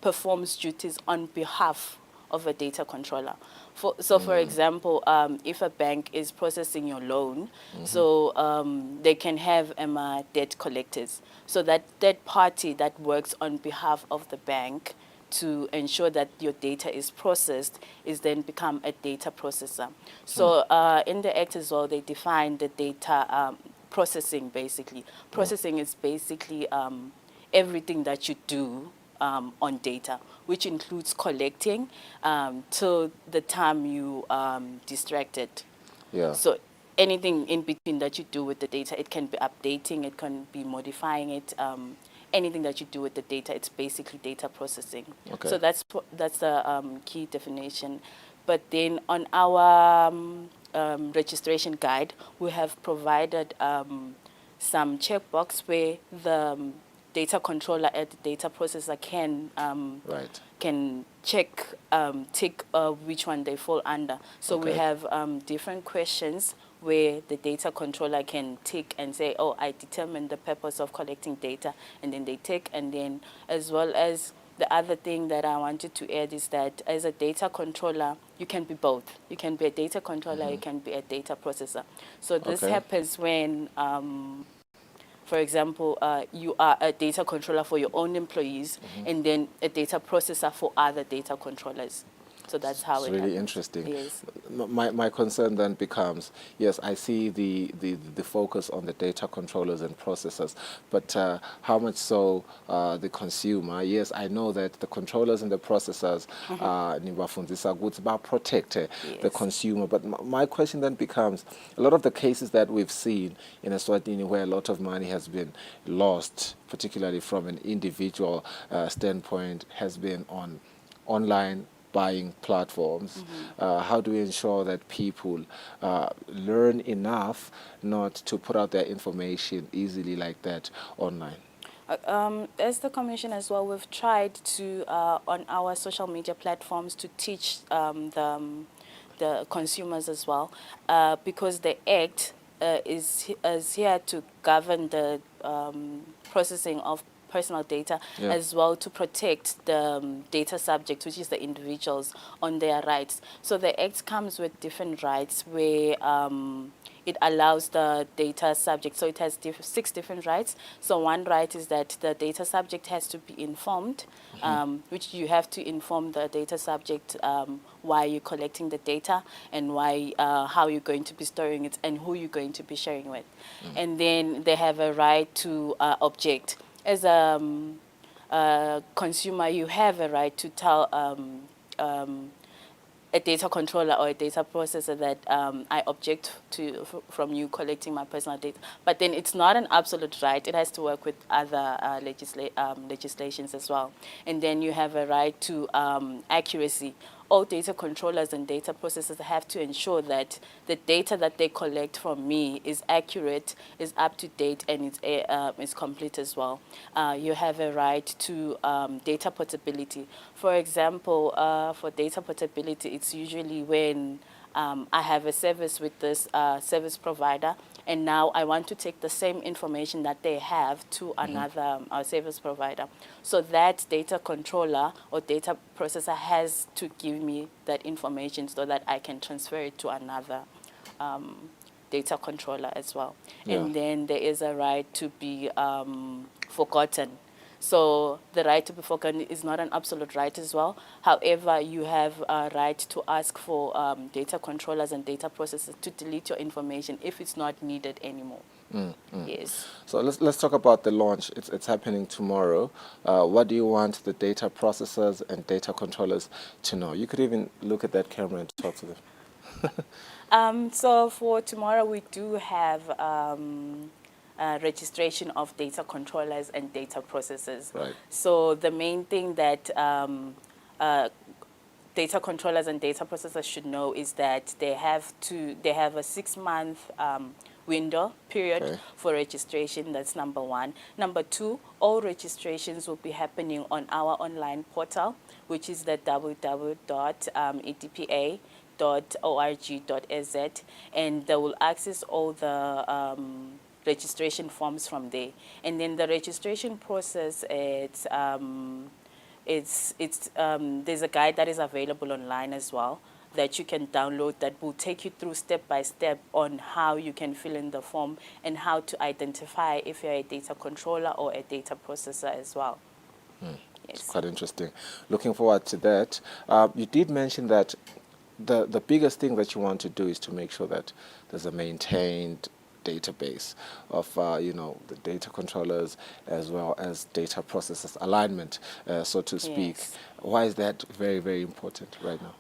performs duties on behalf of a data controller. For example, if a bank is processing your loan, so they can have debt collectors. So that third party that works on behalf of the bank to ensure that your data is processed is then become a data processor. So in the Act as well, they define the data processing basically. Processing is basically everything that you do on data, which includes collecting till the time you distracted. Yeah. So anything in between that you do with the data, it can be updating, it can be modifying it. Anything that you do with the data, it's basically data processing. Okay. So that's the key definition. But then on our registration guide, we have provided some checkbox where the data controller at the data processor can Right. can check tick which one they fall under. So we Okay. have different questions where the data controller can tick and say, oh, I determined the purpose of collecting data, and then they tick. And then as well as the other thing that I wanted to add is that as a data controller, you can be both. You can be a data controller, you can be a data processor. So this Okay. happens when for example, you are a data controller for your own employees, and then a data processor for other data controllers. So that's how It's it really happens. interesting. Yes. My concern then becomes, yes, I see the focus on the data controllers and processors, but how much so the consumer? Yes, I know that the controllers and the processors protect the consumer, but my question then becomes, a lot of the cases that we've seen in Eswatini where a lot of money has been lost, particularly from an individual standpoint, has been on online buying platforms. How do we ensure that people learn enough not to put out their information easily like that online? As the Commission as well, we've tried to, on our social media platforms, to teach the consumers as well, because the Act is here to govern the processing of personal data, Yeah. as well to protect the data subjects, which is the individuals, on their rights. So the Act comes with different rights where it allows the data subject, so it has 6 different rights. So one right is that the data subject has to be informed, which you have to inform the data subject why you're collecting the data and why, how you're going to be storing it and who you're going to be sharing with. And then they have a right to object. As a consumer, you have a right to tell a data controller or a data processor that I object to from you collecting my personal data. But then it's not an absolute right. It has to work with other legislations as well. And then you have a right to accuracy. All data controllers and data processors have to ensure that the data that they collect from me is accurate, is up to date, and is complete as well. You have a right to data portability. For example, for data portability, it's usually when I have a service with this service provider, and now I want to take the same information that they have to another service provider. So that data controller or data processor has to give me that information so that I can transfer it to another data controller as well. Yeah. And then there is a right to be forgotten. So the right to be forgotten is not an absolute right as well. However, you have a right to ask for data controllers and data processors to delete your information if it's not needed anymore. Yes. So let's talk about the launch. It's happening tomorrow. What do you want the data processors and data controllers to know? You could even look at that camera and talk to them. So for tomorrow, we do have registration of data controllers and data processors. Right. So the main thing that data controllers and data processors should know is that they have a 6-month window period for registration. That's number one. Number two, all registrations will be happening on our online portal, which is the www.edpa.org.za, and they will access all the registration forms from there. And then the registration process, there's a guide that is available online as well that you can download that will take you through step by step on how you can fill in the form and how to identify if you're a data controller or a data processor as well. It's quite interesting. Looking forward to that. You did mention that the biggest thing that you want to do is to make sure that there's a maintained database of the data controllers as well as data processors alignment, so to speak. Yes. Why is that very, very important right now?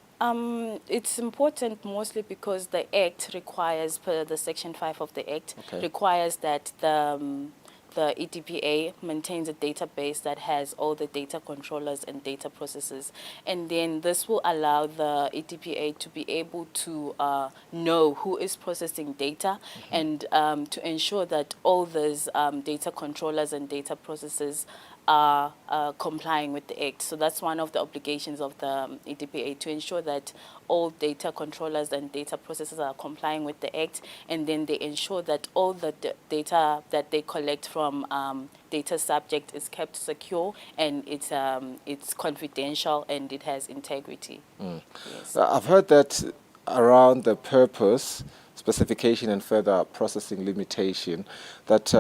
It's important mostly because the Act requires, per the Section 5 of the Act, requires that the EDPA maintains a database that has all the data controllers and data processors. And then this will allow the EDPA to be able to know who is processing data and to ensure that all those data controllers and data processors are complying with the Act. So that's one of the obligations of the EDPA, to ensure that all data controllers and data processors are complying with the Act, and then they ensure that all the data that they collect from data subject is kept secure and it's confidential and it has integrity. Yes. I've heard that around the purpose, specification and further processing limitation, that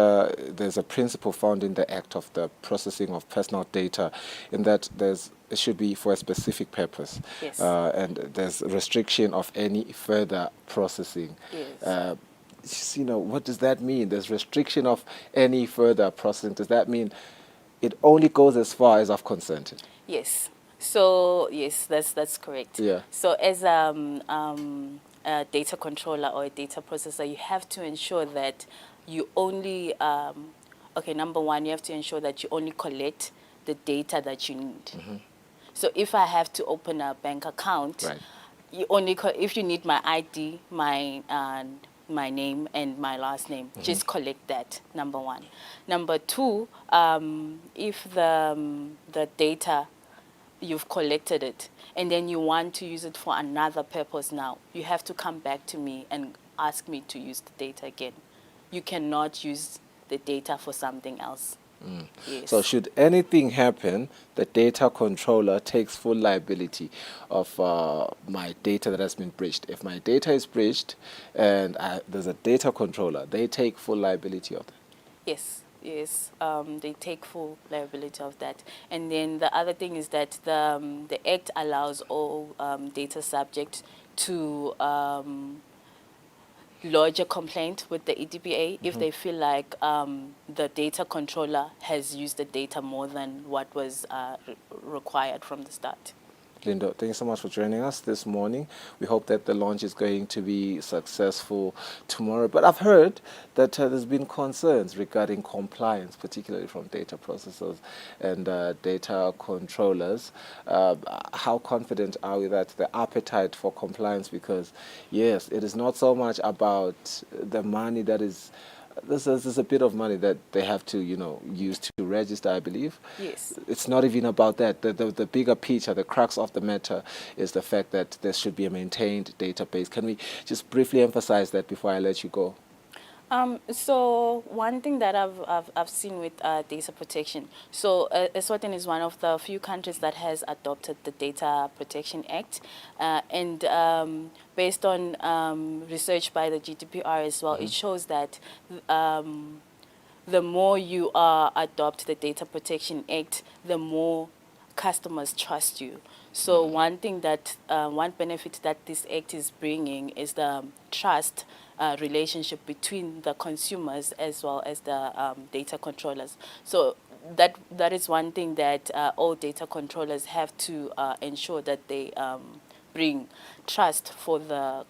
there's a principle found in the Act of the processing of personal data, in that it should be for a specific purpose. Yes. And there's restriction of any further processing. Yes. What does that mean? There's restriction of any further processing. Does that mean it only goes as far as I've consented? Yes. So yes, that's correct. Yeah. So as a data controller or a data processor, you have to ensure that you only number one, you have to ensure that you only collect the data that you need. So if I have to open a bank account, you only if you need my ID, my name and my last name, just collect that, number one. Number two, if the data, you've collected it and then you want to use it for another purpose now, you have to come back to me and ask me to use the data again. You cannot use the data for something else. Yes. So should anything happen, the data controller takes full liability of my data that has been breached. If my data is breached and there's a data controller, they take full liability of that. Yes. Yes, they take full liability of that. And then the other thing is that the Act allows all data subjects to lodge a complaint with the EDPA if they feel like the data controller has used the data more than what was required from the start. Lindo, thank you so much for joining us this morning. We hope that the launch is going to be successful tomorrow. But I've heard that there's been concerns regarding compliance, particularly from data processors and data controllers. How confident are we that the appetite for compliance, because yes, it is not so much about the money that is, this is a bit of money that they have to, use to register, I believe. Yes. It's not even about that. The bigger picture, the crux of the matter is the fact that there should be a maintained database. Can we just briefly emphasize that before I let you go? So one thing that I've seen with data protection, so Eswatini is one of the few countries that has adopted the Data Protection Act, and based on research by the GDPR as well, it shows that the more you adopt the Data Protection Act, the more customers trust you. So one thing that, one benefit that this act is bringing is the trust relationship between the consumers as well as the data controllers. So that is one thing that all data controllers have to ensure that they bring trust for the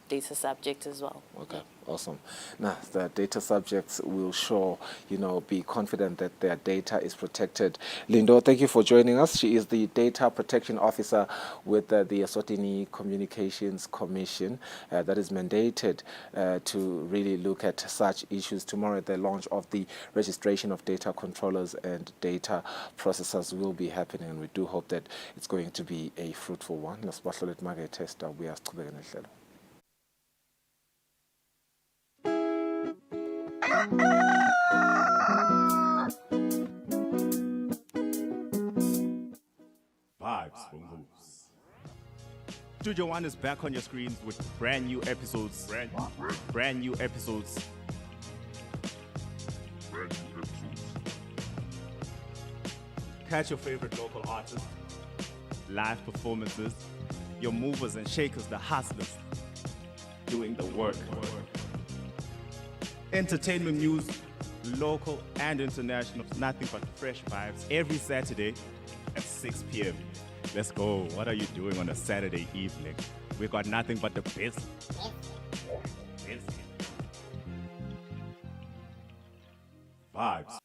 data subject as well. Okay. Awesome. Now, the data subjects will be confident that their data is protected. Lindo, thank you for joining us. She is the Data Protection Officer with the Eswatini Communications Commission that is mandated to really look at such issues. Tomorrow, the launch of the registration of data controllers and data processors will be happening, and we do hope that it's going to be a fruitful one. Vibes for moves. Studio One is back on your screens with brand new episodes. Brand new episodes. Catch your favorite local artists, live performances, your movers and shakers, the hustlers, doing the work. Entertainment news, local and international, nothing but fresh vibes every Saturday at 6 p.m. Let's go. What are you doing on a Saturday evening? We got nothing but the best. Vibes.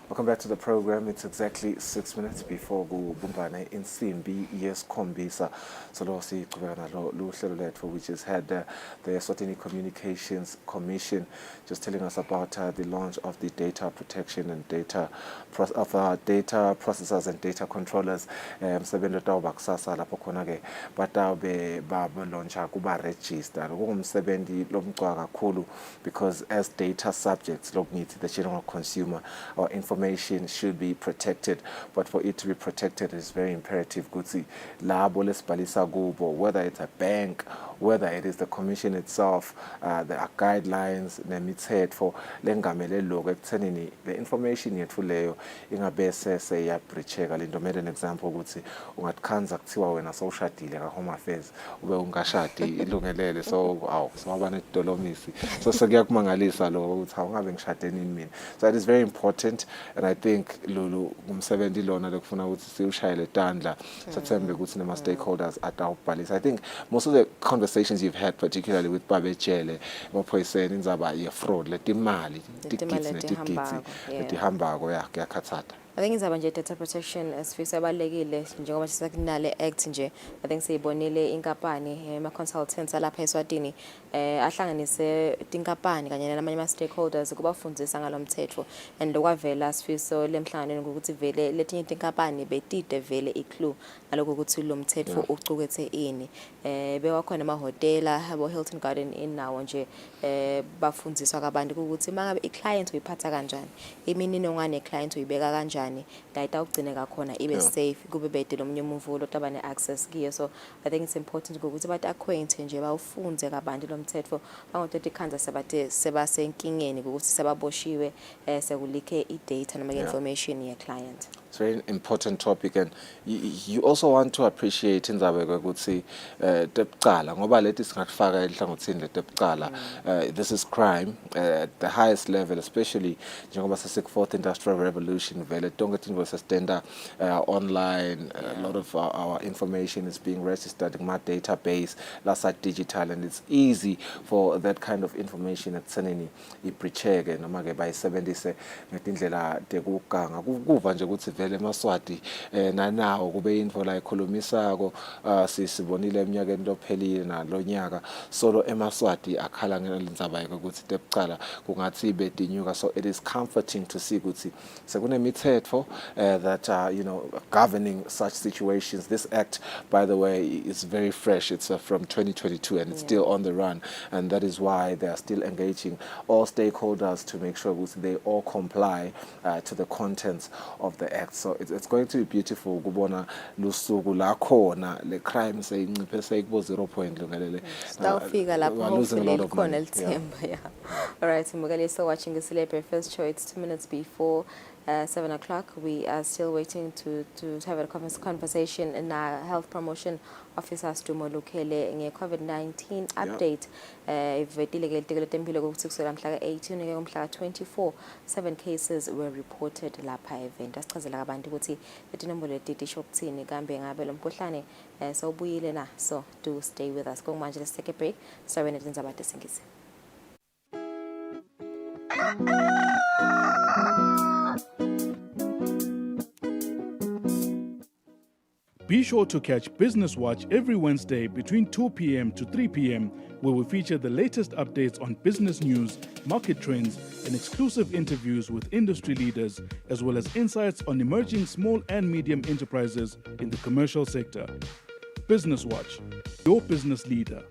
Welcome back to the program. It's exactly 6 minutes before Bumbane in Simbi, yes, Kombisa. So, which has had the Eswatini Communications Commission just telling us about the launch of the data protection and data processors and data controllers. Because as data subjects, the general consumer, our information should be protected, but for it to be protected, it's very imperative. Whether it's a bank, whether it is the commission itself, there are guidelines for the information yethu leyo ingabese seyabreacheka. Lindo made an example ukuthi ungatkhanza kuthiwa wena sowushadile ka Home Affairs ube ungashadi ilungelele, so waba nedolomisi, so sekuyakumangalisa lokho ukuthi awungabe ngishade nini mina. So it is very important, and I think Lulu umsebenzi lona lokufuna ukuthi siushayele tandla sathembe ukuthi nama stakeholders atawubhalisa. I think most of the conversations you've had, particularly with Babechele, baphoyiseni indzaba ye fraud, letimali tigitsi netihambako kuyakhatsata. I think indzaba nje data protection esifisa abalekile njengoba sisakunale act nje. I think siyibonile inkampani ama consultants alapha eSwatini ahlanganise tinkampani kanye nalamanye ama stakeholders kubafundzisa ngalomthetho, and okwavela sifiso lemhlanganweni ukuthi vele letinye tinkampani betide vele iclue naloko ukuthi lo mthetho ucukethe ini. Bewakhona amahotela abo Hilton Garden Inn nawo nje bafundziswa kabantu ukuthi mangabe iclient uyiphatha kanjani, imininingwane yeclient uyibeka kanjani, la itawugcineka khona ibe safe, kube bede lomunye umuntu lo taba ne-access kiyo. So I think it's important ukuthi bathi acquaint nje bawufunze kabantu lo mthetho, bangothi ikhanza sebasenkingeni ukuthi sebaboshiwe sekulike i-data noma information ye-client. It's a very important topic, and you also want to appreciate indaba ukuthi tebucala ngoba lethi singakufaka enhlangothini letebucala. This is crime at the highest level, especially njengoba sese fourth industrial revolution vele tonke tinto sesitenda online. A lot of our information is being registered in my database lasa digital, and it's easy for that kind of information ekuthenini ibricheke noma ke bayisebenzise ngetindlela tekuganga. Kuva nje ukuthi vele eMaswati nanawo kube info la ikhulumisako sisibonile eminyakeni lophelile nalonyaka solo eMaswati akhala ngelindzaba ukuthi tebucala kungathi ibe dinyuka. So it is comforting to see ukuthi sekunemithetho that are governing such situations. This act, by the way, is very fresh. It's from 2022 and it's still on the run, and that is why they are still engaging all stakeholders to make sure they all comply to the contents of the act. So it's going to be beautiful kubona lusuku la khona le crime seyinciphe sekubo 0 point lungelele. Stawfika lapho hopefully likhona lithemba. Yeah. All right, Mugale, still watching Kusile Breakfast Show. It's 2 minutes before 7 o'clock. We are still waiting to have a conversation in our health promotion officer Stumo Lukele nge COVID-19 update. Ivetile ke tempilo kusukela mhla ka-18 ngeke mhla ka-24 7 cases were reported lapha event. Asichazela abantu ukuthi letinombolo letisho ukuthini kambe ngabe lo mkhuhlane sawubuyile na. So do stay with us. Manje let's take a break. Sorry netindzaba tesingisi. Be sure to catch Business Watch every Wednesday between 2 p.m. to 3 p.m. where we feature the latest updates on business news, market trends, and exclusive interviews with industry leaders, as well as insights on emerging small and medium enterprises in the commercial sector. Business Watch, your business leader.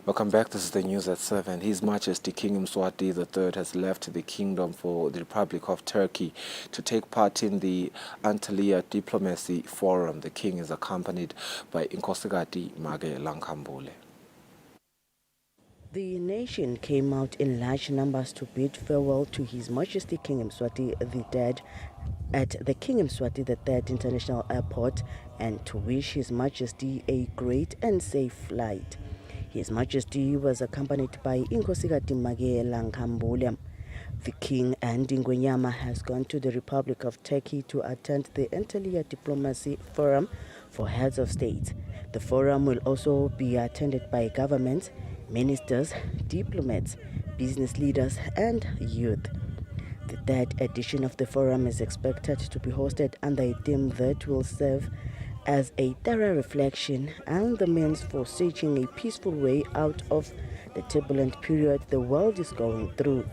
Welcome back. This is the news at 7. His Majesty King Mswati III has left the kingdom for the Republic of Turkey to take part in the Antalya Diplomacy Forum. The king is accompanied by Inkosikati Mage Lankambule. The nation came out in large numbers to bid farewell to His Majesty King Mswati III at the King Mswati III International Airport and to wish His Majesty a great and safe flight. His Majesty was accompanied by Inkosikati Mage Lankambule. The King and Ingwenyama has gone to the Republic of Turkey to attend the Antalya Diplomacy Forum for heads of state. The forum will also be attended by governments, ministers, diplomats, business leaders, and youth. The third edition of the forum is expected to be hosted under a theme that will serve as a thorough reflection and the means for searching a peaceful way out of the turbulent period the world is going through.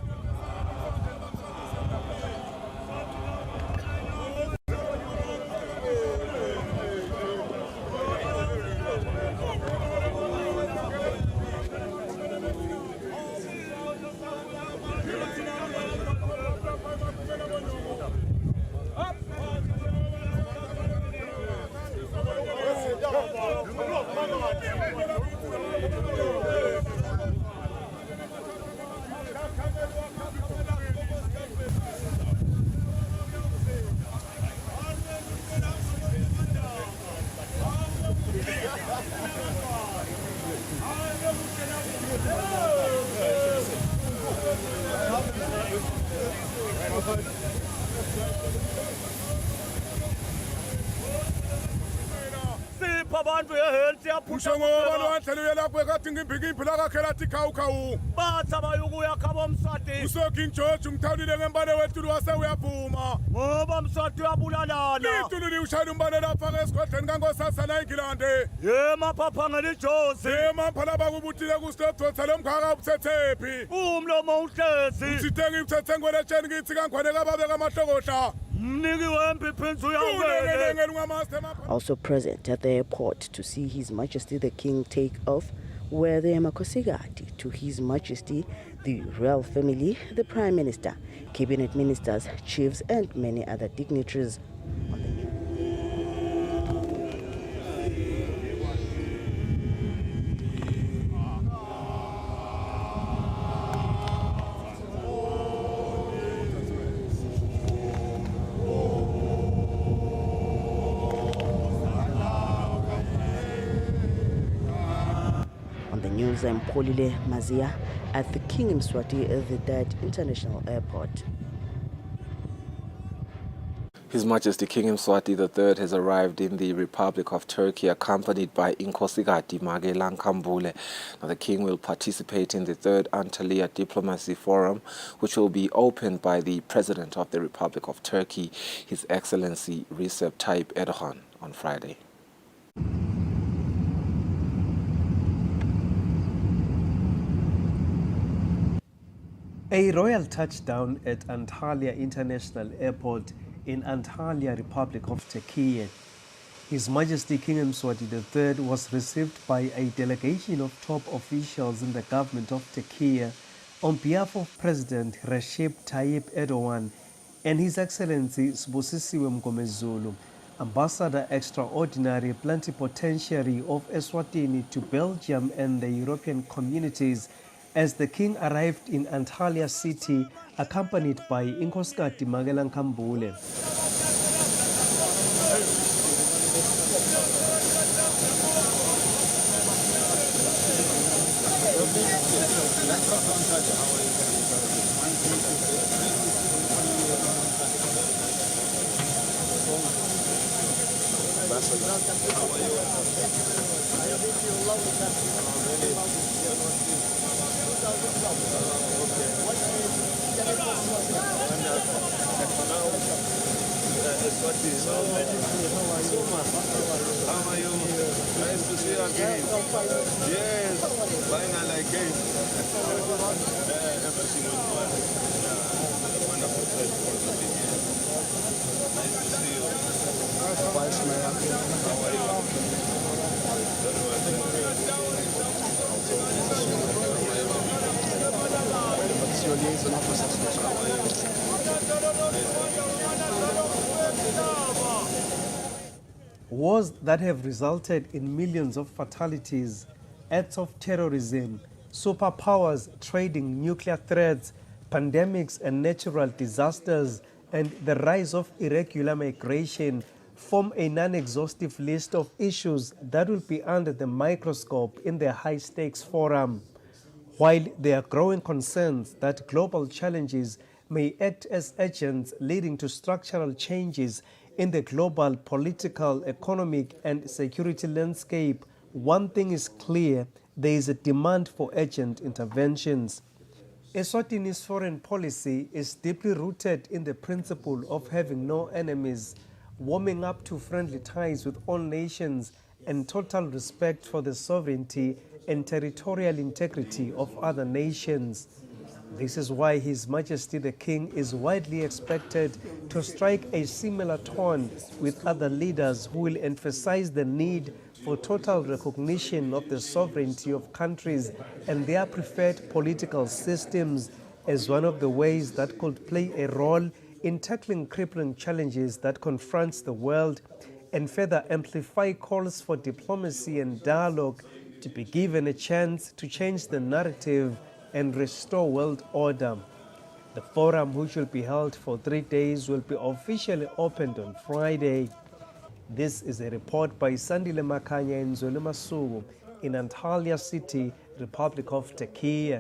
King George umthawulile ngembane wethu wase uyaphuma ngoba Mswati uyabulalana litulu liushaya umbane lapha ngesigodleni kaNkosazana eNgilande yemaphapha ngelijozi yemaphala bakubutile kusidotsa lomkhaka ubusethephi umlomo uhlezi uthithe ngikuthethe ngweletsheni ngithi kangwane kababe kamahlokodla Also present at the airport to see His Majesty the King take off were the Makosigati to His Majesty the royal family, the Prime Minister, cabinet ministers, chiefs and many other dignitaries. On the news, I'm Polile Mazia at the King Mswati the International Airport. His Majesty King Mswati III has arrived in the Republic of Turkey accompanied by Inkosikati Magellan-Kambule. Now, the King will participate in the 3rd Antalya Diplomacy Forum, which will be opened by the President of the Republic of Turkey, His Excellency Recep Tayyip Erdogan, on Friday. A royal touchdown at Antalya International Airport in Antalya, Republic of Turkey. His Majesty King Mswati III was received by a delegation of top officials in the government of Turkey on behalf of President Recep Tayyip Erdogan and His Excellency Sbusisiwe Mgomezulu, Ambassador Extraordinary Plenipotentiary of Eswatini to Belgium and the European communities, as the King arrived in Antalya City accompanied by Inkosikati Magellan-Kambule. How are you? Nice to see you again. Yes, finally I came. Everything was well. Wonderful pleasure to be here. Nice to see you. Vice Mayor, how are you? Very well, What's your liaison officer? How are you? Wars that have resulted in millions of fatalities, acts of terrorism, superpowers trading nuclear threats, pandemics and natural disasters, and the rise of irregular migration form a non-exhaustive list of issues that will be under the microscope in the high-stakes forum. While there are growing concerns that global challenges may act as agents leading to structural changes in the global political, economic, and security landscape, one thing is clear: there is a demand for urgent interventions. Eswatini's foreign policy is deeply rooted in the principle of having no enemies, warming up to friendly ties with all nations, and total respect for the sovereignty and territorial integrity of other nations. This is why His Majesty the King is widely expected to strike a similar tone with other leaders who will emphasize the need for total recognition of the sovereignty of countries and their preferred political systems as one of the ways that could play a role in tackling crippling challenges that confronts the world, and further amplify calls for diplomacy and dialogue to be given a chance to change the narrative and restore world order. The forum, which will be held for 3 days, will be officially opened on Friday. This is a report by Sandile Makanya and Zoli Masuku in Antalya City, Republic of Turkey.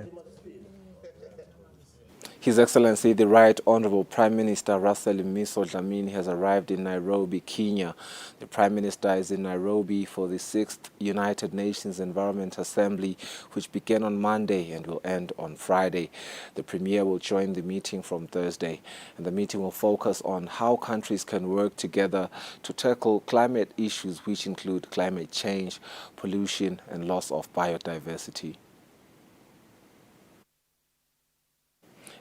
His Excellency, the Right Honorable Prime Minister Russell Miso Dlamini has arrived in Nairobi, Kenya. The Prime Minister is in Nairobi for the 6th United Nations Environment Assembly, which began on Monday and will end on Friday. The Premier will join the meeting from Thursday, and the meeting will focus on how countries can work together to tackle climate issues, which include climate change, pollution, and loss of biodiversity.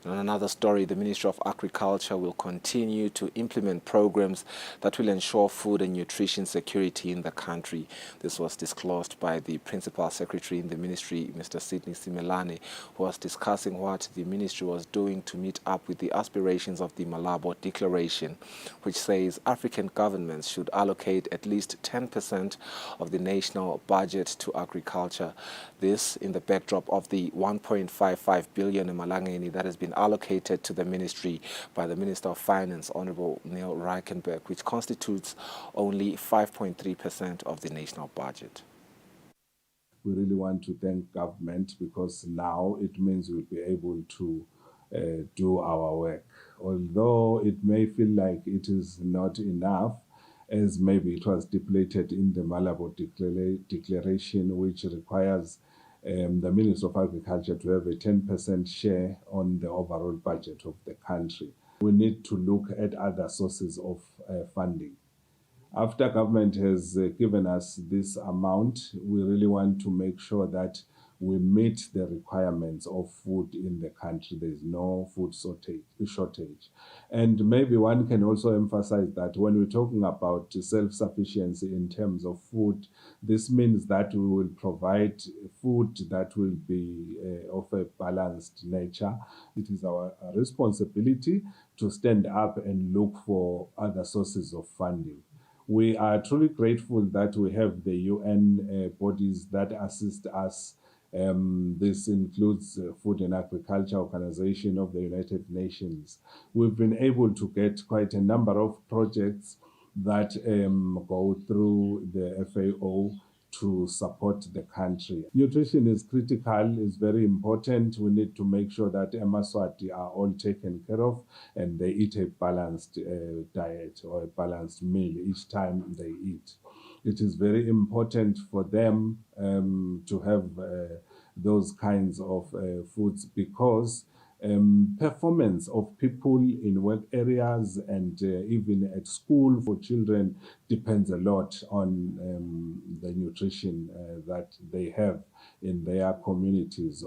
On another story, the Ministry of Agriculture will continue to implement programs that will ensure food and nutrition security in the country. This was disclosed by the Principal Secretary in the Ministry, Mr. Sidney Simelane, who was discussing what the Ministry was doing to meet up with the aspirations of the Malabo Declaration, which says African governments should allocate at least 10% of the national budget to agriculture. This in the backdrop of the 1.55 billion emalangeni that has been allocated to the ministry by the Minister of Finance, Honorable Neil Reichenberg, which constitutes only 5.3% of the national budget. We really want to thank government because now it means we'll be able to do our work. Although it may feel like it is not enough, as maybe it was stipulated in the Malabo Declaration, which requires the Minister of Agriculture to have a 10% share on the overall budget of the country. We need to look at other sources of funding. After government has given us this amount, we really want to make sure that we meet the requirements of food in the country. There is no food shortage. And maybe one can also emphasize that when we're talking about self-sufficiency in terms of food, this means that we will provide food that will be of a balanced nature. It is our responsibility to stand up and look for other sources of funding. We are truly grateful that we have the UN bodies that assist us. This includes Food and Agriculture Organization of the United Nations. We've been able to get quite a number of projects that go through the FAO to support the country. Nutrition is critical, is very important. We need to make sure that Emaswati are all taken care of and they eat a balanced diet or a balanced meal each time they eat. It is very important for them to have those kinds of foods because performance of people in work areas and even at school for children depends a lot on the nutrition that they have in their communities.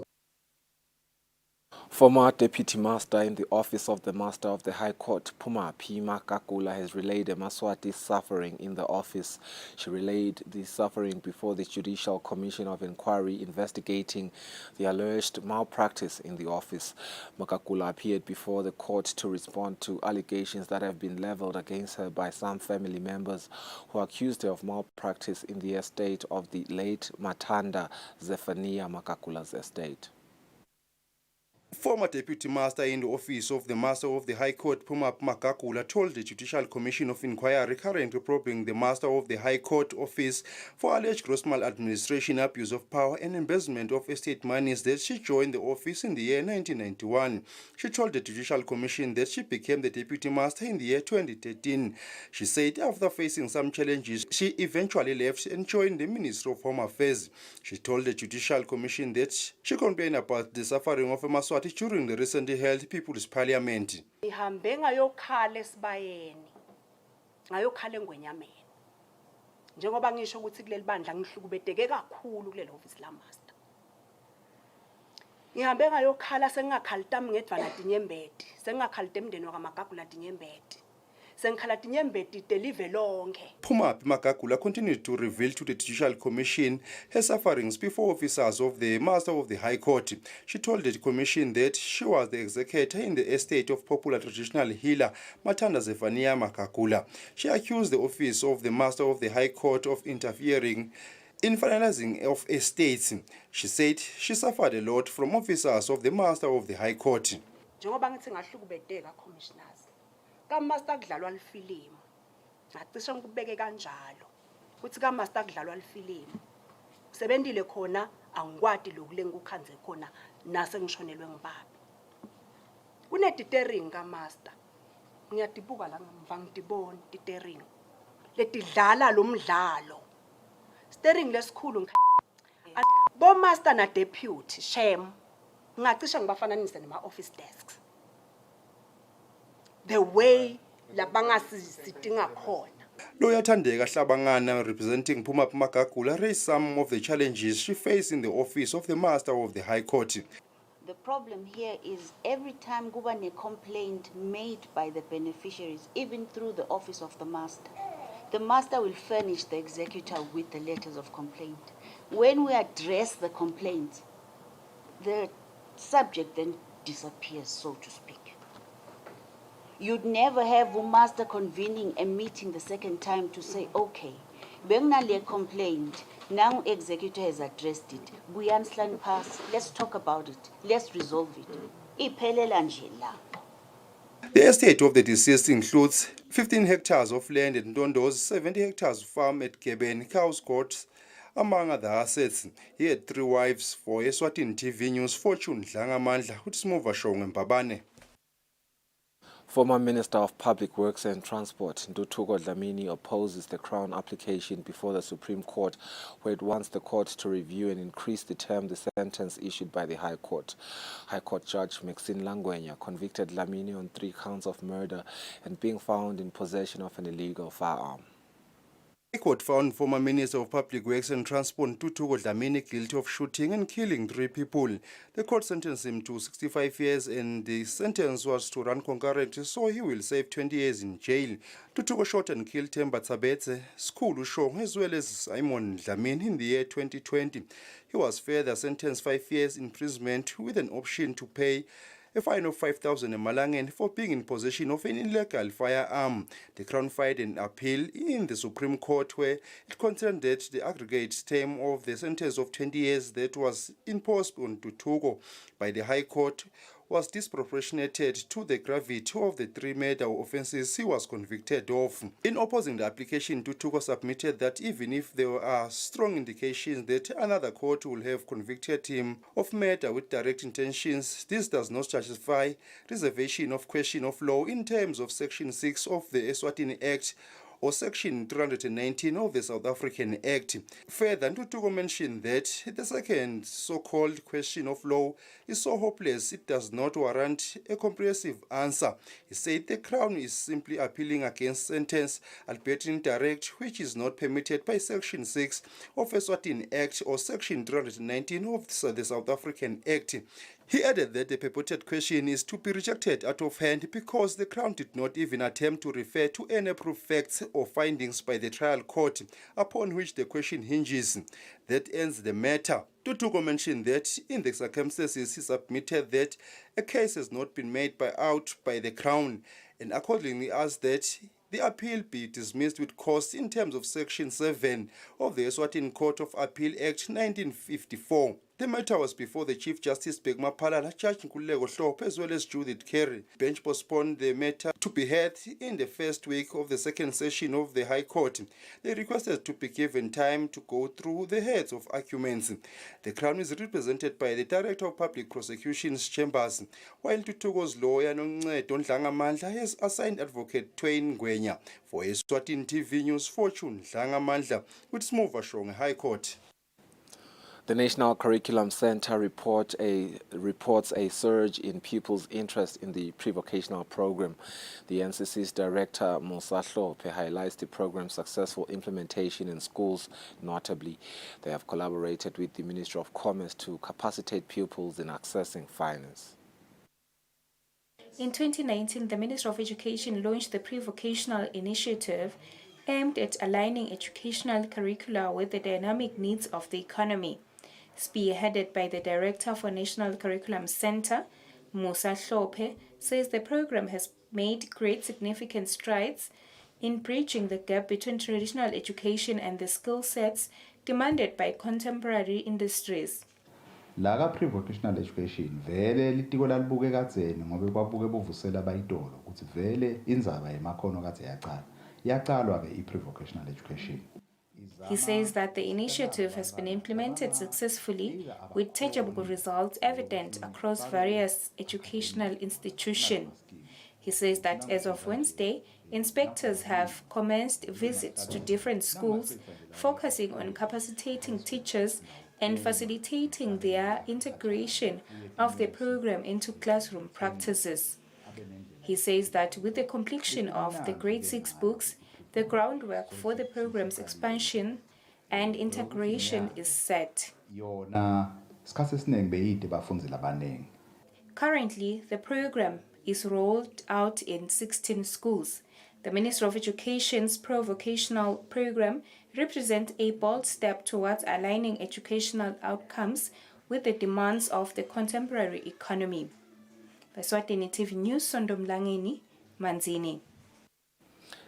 Former Deputy Master in the Office of the Master of the High Court, Puma P. Makakula, has relayed Emaswati's suffering in the office. She relayed the suffering before the Judicial Commission of Inquiry investigating the alleged malpractice in the office. Makakula appeared before the court to respond to allegations that have been leveled against her by some family members who accused her of malpractice in the estate of the late Matanda Zephania Makakula's estate. Former Deputy Master in the Office of the Master of the High Court, Puma Makakula, told the Judicial Commission of Inquiry currently probing the Master of the High Court Office for alleged gross maladministration, abuse of power and embezzlement of estate monies that she joined the office in the year 1991. She told the Judicial Commission that she became the Deputy Master in the year 2013. She said after facing some challenges, she eventually left and joined the Ministry of Home Affairs. She told the Judicial Commission that she complained about the suffering of Emaswati during the recently held People's Parliament. Ngihambe ngayokhala esibayeni. Ngayokhala engwenyameni. Njengoba ngisho ukuthi kuleli bandla ngihlukubeteke kakhulu kuleli office la master. Ngihambe ngayokhala sengakhalita ngedvana dinyembeti. Sengakhalita emndeni wakamagagula dinyembeti. Puma Makakula continued to reveal to the Judicial Commission her sufferings before officers of the Master of the High Court. She told the Commission that she was the executor in the estate of popular traditional healer Matanda Zephania Makakula. She accused the office of the Master of the High Court of interfering in finalizing of estates. She said she suffered a lot from officers of the Master of the High Court. Master kudlalwa alifilimu ngacishe ngikubeke kanjalo kuthi ka master kudlalwa alifilimu usebendile khona angikwadi lokule ngikukhanze khona nase ngishonelwe ngibaba kune titering ka master ngiyadibuka la ngamva ngidibona titering letidlala lo mdlalo steering lesikhulu bo master na deputy shame ngacishe ngibafananise nema office desks the way labangasisidinga khona. Lawyer Thandeka Hlabangana, representing Puma Makakula, raised some of the challenges she faced in the office of the Master of the High Court. The problem here is every time kuba a complaint made by the beneficiaries, even through the office of the master will furnish the executor with the letters of complaint. When we address the complaint, the subject then disappears, so to speak. You'd never have a master convening a meeting the second time to say, okay, benginale complaint, now executor has addressed it. Buyanislan pass, let's talk about it, let's resolve it. Iphelela nje lapho. The estate of the deceased includes 15 hectares of land at Ndondo's, 70 hectares of farm at Geben, Cows Court, among other assets. He had 3 wives. For Eswatini TV News, Fortune Dlangamandla, Utsmuva Shong Mbabane. Former Minister of Public Works and Transport, Ndutuko Dlamini, opposes the Crown application before the Supreme Court, where it wants the court to review and increase the term the sentence issued by the High Court. High Court Judge Maxine Langwenya convicted Dlamini on 3 counts of murder and being found in possession of an illegal firearm. The court found former Minister of Public Works and Transport Ntutuko Dlamini guilty of shooting and killing 3 people. The court sentenced him to 65 years and the sentence was to run concurrently, so he will save 20 years in jail. Ntutuko shot and killed Themba Tsabetse, Skulu Shong, as well as Simon Dlamini in the year 2020. He was further sentenced 5 years imprisonment with an option to pay a fine of 5,000 Malanger for being in possession of an illegal firearm. The Crown filed an appeal in the Supreme Court where it contended the aggregate term of the sentence of 20 years that was imposed on Ntutuko by the High Court was disproportionated to the gravity of the 3 murder offences he was convicted of. In opposing the application, Ntutuko submitted that even if there are strong indications that another court will have convicted him of murder with direct intentions, this does not justify reservation of question of law in terms of Section 6 of the Eswatini Act or Section 319 of the South African Act. Further, Ntutuko mentioned that the second so-called question of law is so hopeless it does not warrant a comprehensive answer. He said the Crown is simply appealing against sentence, albeit indirect, which is not permitted by Section 6 of the Eswatini Act or Section 319 of the South African Act. He added that the purported question is to be rejected out of hand because the Crown did not even attempt to refer to any proof, facts or findings by the trial court upon which the question hinges. That ends the matter. Ntutuko mentioned that in the circumstances he submitted that a case has not been made out by the Crown and accordingly asked that the appeal be dismissed with cause in terms of Section 7 of the Eswatini Court of Appeal Act 1954. The matter was before the Chief Justice Bheki Maphalala, Judge Nkululeko Hlophe, as well as Judith Carey. Bench postponed the matter to be heard in the first week of the second session of the High Court. They requested to be given time to go through the heads of arguments. The Crown is represented by the Director of Public Prosecutions Chambers, while Ntutuko's lawyer Noncedo Dlangamandla has assigned Advocate Twain Ngwenya. For Eswatini TV News, Fortune Dlangamandla with Smuva Shong High Court. The National Curriculum Center reports a surge in pupils' interest in the pre-vocational program. The NCC's director, Musa Hlophe, highlights the program's successful implementation in schools. Notably, they have collaborated with the Ministry of Commerce to capacitate pupils in accessing finance. In 2019, the Ministry of Education launched the Pre-Vocational Initiative aimed at aligning educational curricula with the dynamic needs of the economy. Spearheaded by the Director for National Curriculum Center, Musa Hlophe, says the program has made great significant strides in bridging the gap between traditional education and the skill sets demanded by contemporary industries. La ka pre-vocational education vele litiko lalibuke kadzeni ngobe kwabuke bovusela bayitolo ukuthi vele indzaba yemakhono kadze yaqalwa ke i-pre-vocational education. He says that the initiative has been implemented successfully with tangible results evident across various educational institutions. He says that as of Wednesday, inspectors have commenced visits to different schools, focusing on capacitating teachers and facilitating their integration of the program into classroom practices. He says that with the completion of the Grade 6 books, the groundwork for the program's expansion and integration is set. Yona Isikhathi esiningi beyide bafundzile abaningi. Currently, the program is rolled out in 16 schools. The Ministry of Education's pro-vocational program represents a bold step towards aligning educational outcomes with the demands of the contemporary economy. Eswatini TV News, Sondomlangeni, Manzini.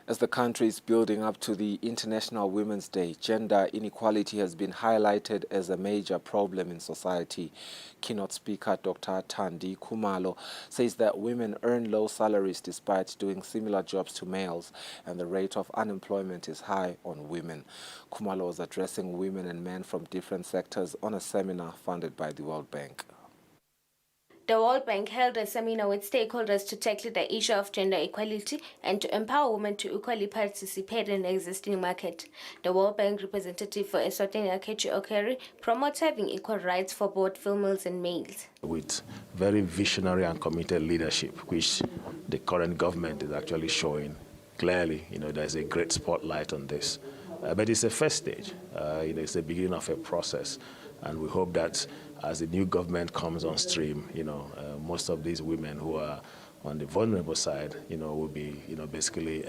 As the country is building up to the International Women's Day, gender inequality has been highlighted as a major problem in society. Keynote speaker Dr. Thandi Khumalo says that women earn low salaries despite doing similar jobs to males, and the rate of unemployment is high on women. Khumalo was addressing women and men from different sectors on a seminar funded by the World Bank. The World Bank held a seminar with stakeholders to tackle the issue of gender equality and to empower women to equally participate in the existing market. The World Bank representative for Eswatini, Akechi Okeri, promotes having equal rights for both females and males. With very visionary and committed leadership, which the current government is actually showing clearly, there's a great spotlight on this. But it's a first stage. It's the beginning of a process, and we hope that as the new government comes on stream, most of these women who are on the vulnerable side, will be, basically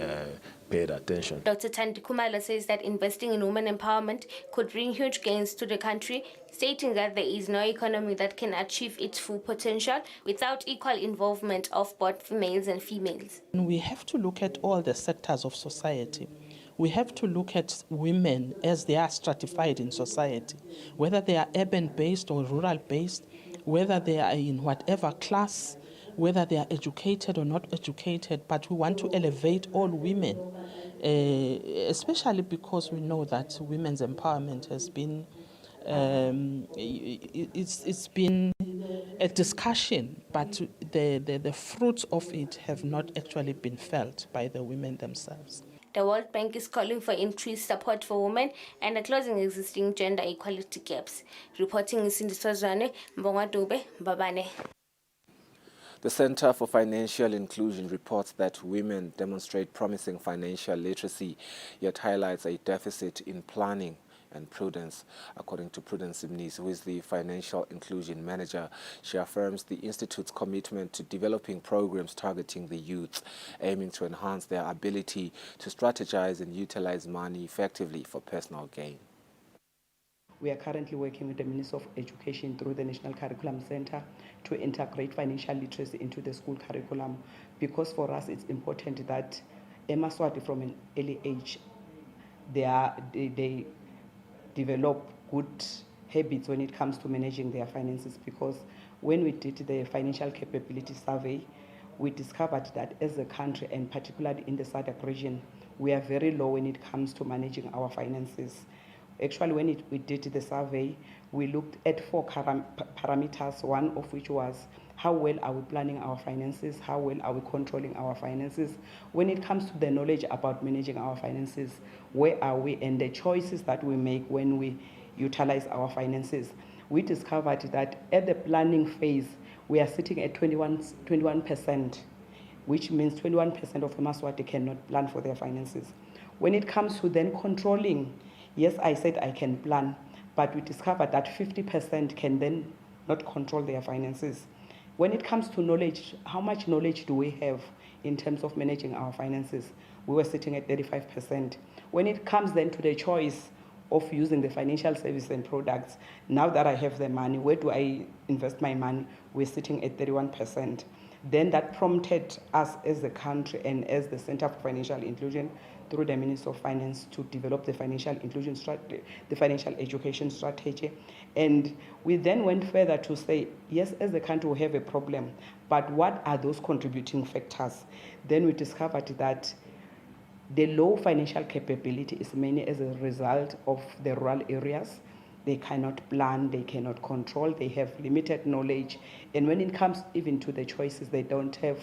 paid attention. Dr. Thandi Khumalo says that investing in women empowerment could bring huge gains to the country, stating that there is no economy that can achieve its full potential without equal involvement of both males and females. We have to look at all the sectors of society. We have to look at women as they are stratified in society, whether they are urban-based or rural-based, whether they are in whatever class, whether they are educated or not educated, but we want to elevate all women, especially because we know that women's empowerment has been, it's been a discussion, but the fruits of it have not actually been felt by the women themselves. The World Bank is calling for increased support for women and closing existing gender equality gaps. Reporting in Sindiswazwane, Mbonga Dube, Babane. The Center for Financial Inclusion reports that women demonstrate promising financial literacy, yet highlights a deficit in planning and prudence. According to Prudence Simnis, who is the Financial Inclusion Manager, she affirms the Institute's commitment to developing programs targeting the youth, aiming to enhance their ability to strategize and utilize money effectively for personal gain. We are currently working with the Ministry of Education through the National Curriculum Center to integrate financial literacy into the school curriculum, because for us it's important that Emaswati from an early age, they develop good habits when it comes to managing their finances, because when we did the financial capability survey, we discovered that as a country, and particularly in the SADC region, we are very low when it comes to managing our finances. Actually, when we did the survey, we looked at 4 parameters, one of which was how well are we planning our finances, how well are we controlling our finances. When it comes to the knowledge about managing our finances, where are we, and the choices that we make when we utilize our finances. We discovered that at the planning phase, we are sitting at 21%, which means 21% of Emaswati cannot plan for their finances. When it comes to then controlling, yes, I said I can plan, but we discovered that 50% can then not control their finances. When it comes to knowledge, how much knowledge do we have in terms of managing our finances? We were sitting at 35%. When it comes then to the choice of using the financial service and products, now that I have the money, where do I invest my money? We're sitting at 31%. Then that prompted us as a country and as the Center for Financial Inclusion through the Ministry of Finance to develop the financial inclusion strategy, the financial education strategy. And we then went further to say, yes, as a country we have a problem, but what are those contributing factors? Then we discovered that the low financial capability is mainly as a result of the rural areas. They cannot plan, they cannot control, they have limited knowledge. And when it comes even to the choices, they don't have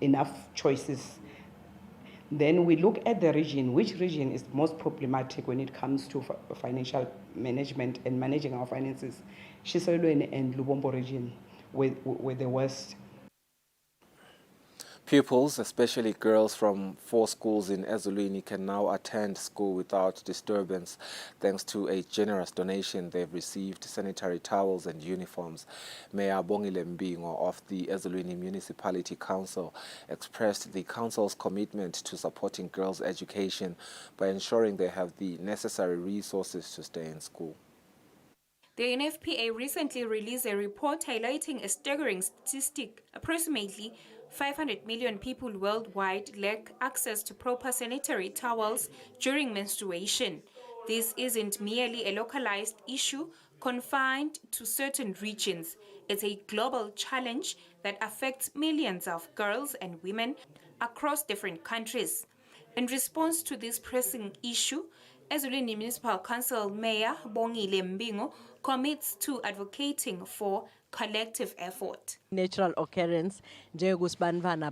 enough choices. Then we look at the region, which region is most problematic when it comes to financial management and managing our finances. Shiselweni and Lubombo region with the worst. Pupils, especially girls from 4 schools in Eswatini, can now attend school without disturbance thanks to a generous donation. They've received sanitary towels and uniforms. Mayor Bongile Mbingo of the Eswatini Municipality Council expressed the council's commitment to supporting girls' education by ensuring they have the necessary resources to stay in school. The UNFPA recently released a report highlighting a staggering statistic. Approximately 500 million people worldwide lack access to proper sanitary towels during menstruation. This isn't merely a localized issue confined to certain regions. It's a global challenge that affects millions of girls and women across different countries. In response to this pressing issue, Eswatini Municipal Council Mayor Bongile Mbingo commits to advocating for collective effort. Natural occurrence njengokuthi bantwana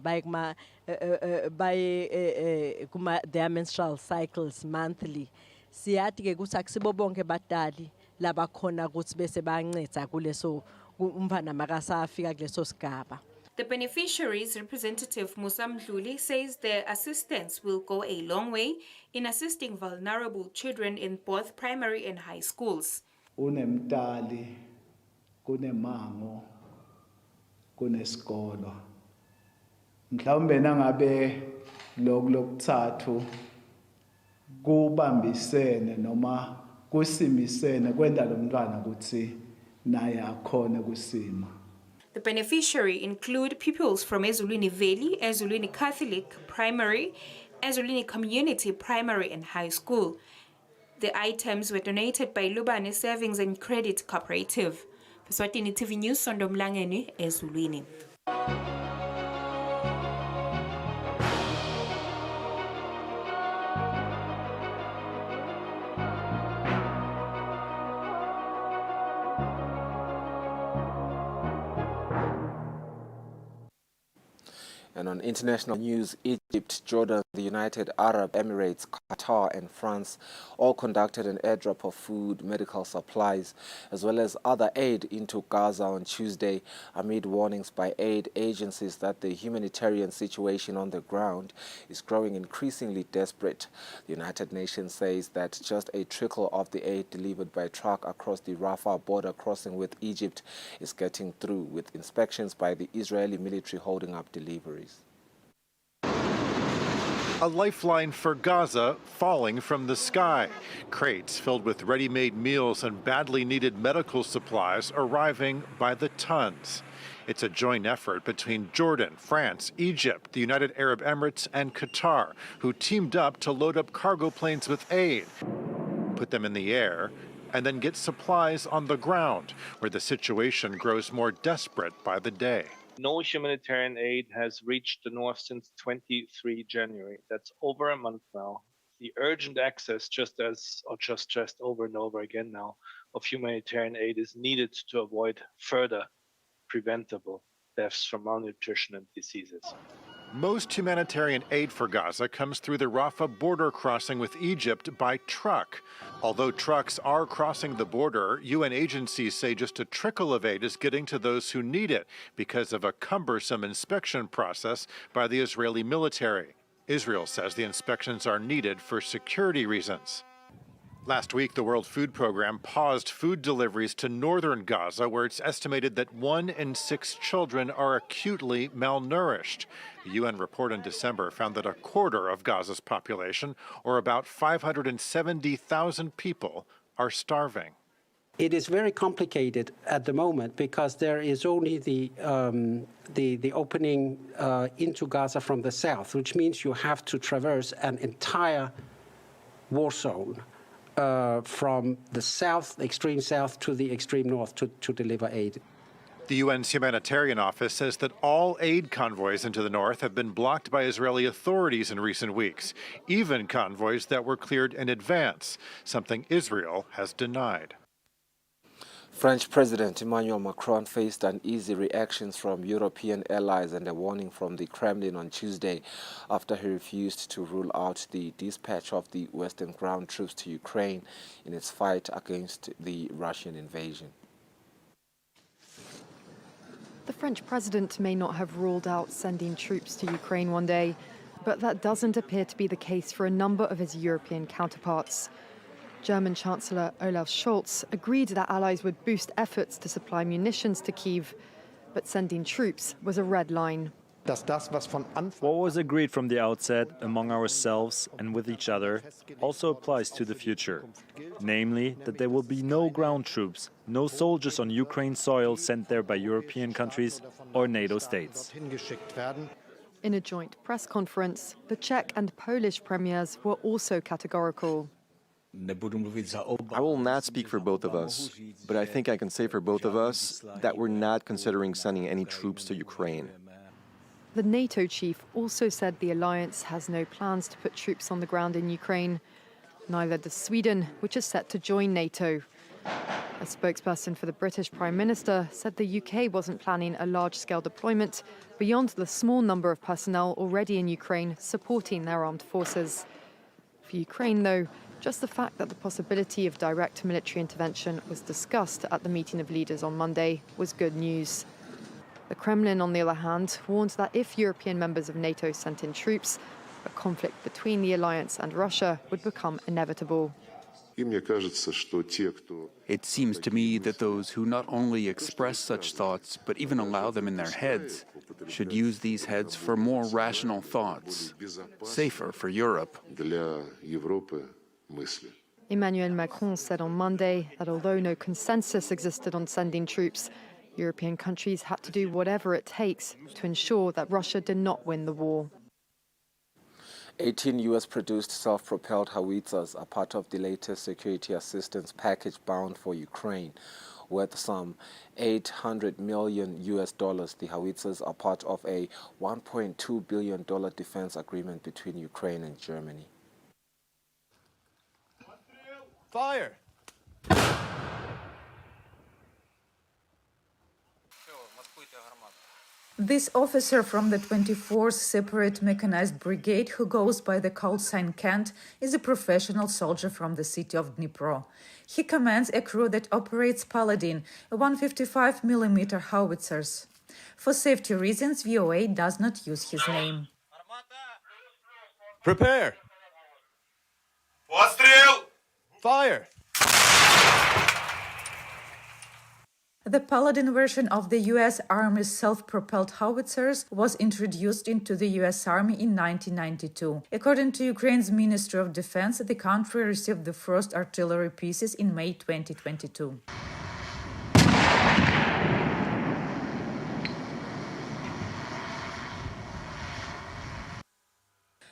baye their menstrual cycles monthly. Siyathi ke ukuthi akusibo bonke badali labakhona ukuthi bese bayanceda kuleso umntwana makasafika kuleso sigaba. The beneficiaries representative Musa Mdluli says their assistance will go a long way in assisting vulnerable children in both primary and high schools. Unemtali, kunemango, kunesikolo. Mhlawumbe nangabe lokuthathu kubambisene noma kusimisene kwenda lo mntwana ukuthi naye akhone kusima. The beneficiary include pupils from Eswatini Valley, Eswatini Catholic Primary, Eswatini Community Primary and High School. The items were donated by Lubane Savings and Credit Cooperative. Eswatini TV News, Sondomlangeni, Eswatini. And on international news, Egypt, Jordan, the United Arab Emirates, Qatar and France all conducted an airdrop of food, medical supplies, as well as other aid into Gaza on Tuesday, amid warnings by aid agencies that the humanitarian situation on the ground is growing increasingly desperate. The United Nations says that just a trickle of the aid delivered by truck across the Rafah border crossing with Egypt is getting through, with inspections by the Israeli military holding up deliveries. A lifeline for Gaza falling from the sky. Crates filled with ready-made meals and badly needed medical supplies arriving by the tons. It's a joint effort between Jordan, France, Egypt, the United Arab Emirates, and Qatar, who teamed up to load up cargo planes with aid, put them in the air, and then get supplies on the ground, where the situation grows more desperate by the day. No humanitarian aid has reached the north since 23 January. That's over a month now. The urgent access, just over and over again now, of humanitarian aid is needed to avoid further preventable deaths from malnutrition and diseases. Most humanitarian aid for Gaza comes through the Rafah border crossing with Egypt by truck. Although trucks are crossing the border, UN agencies say just a trickle of aid is getting to those who need it because of a cumbersome inspection process by the Israeli military. Israel says the inspections are needed for security reasons. Last week, the World Food Program paused food deliveries to northern Gaza, where it's estimated that 1 in 6 children are acutely malnourished. The UN report in December found that a quarter of Gaza's population, or about 570,000 people, are starving. It is very complicated at the moment because there is only the opening into Gaza from the south, which means you have to traverse an entire war zone. From the south, extreme south, to the extreme north to deliver aid. The UN's humanitarian office says that all aid convoys into the north have been blocked by Israeli authorities in recent weeks, even convoys that were cleared in advance, something Israel has denied. French President Emmanuel Macron faced uneasy reactions from European allies and a warning from the Kremlin on Tuesday after he refused to rule out the dispatch of the Western ground troops to Ukraine in its fight against the Russian invasion. The French president may not have ruled out sending troops to Ukraine one day, but that doesn't appear to be the case for a number of his European counterparts. German Chancellor Olaf Scholz agreed that allies would boost efforts to supply munitions to Kyiv, but sending troops was a red line. What was agreed from the outset among ourselves and with each other also applies to the future, namely that there will be no ground troops, no soldiers on Ukraine's soil sent there by European countries or NATO states. In a joint press conference, the Czech and Polish premiers were also categorical. I will not speak for both of us, but I think I can say for both of us that we're not considering sending any troops to Ukraine. The NATO chief also said the alliance has no plans to put troops on the ground in Ukraine. Neither does Sweden, which is set to join NATO. A spokesperson for the British Prime Minister said the UK wasn't planning a large-scale deployment beyond the small number of personnel already in Ukraine supporting their armed forces. For Ukraine, though, just the fact that the possibility of direct military intervention was discussed at the meeting of leaders on Monday was good news. The Kremlin, on the other hand, warned that if European members of NATO sent in troops, a conflict between the alliance and Russia would become inevitable. It seems to me that those who not only express such thoughts, but even allow them in their heads, should use these heads for more rational thoughts, safer for Europe. Emmanuel Macron said on Monday that although no consensus existed on sending troops, European countries had to do whatever it takes to ensure that Russia did not win the war. 18 US-produced self-propelled howitzers are part of the latest security assistance package bound for Ukraine. Worth some $800 million. The howitzers are part of a $1.2 billion defense agreement between Ukraine and Germany. Fire! This officer from the 24th Separate Mechanized Brigade, who goes by the call sign Kent, is a professional soldier from the city of Dnipro. He commands a crew that operates Paladin, a 155mm howitzers. For safety reasons, VOA does not use his name. Prepare! Fire! The Paladin version of the U.S. Army's self-propelled howitzers was introduced into the U.S. Army in 1992. According to Ukraine's Ministry of Defense, the country received the first artillery pieces in May 2022.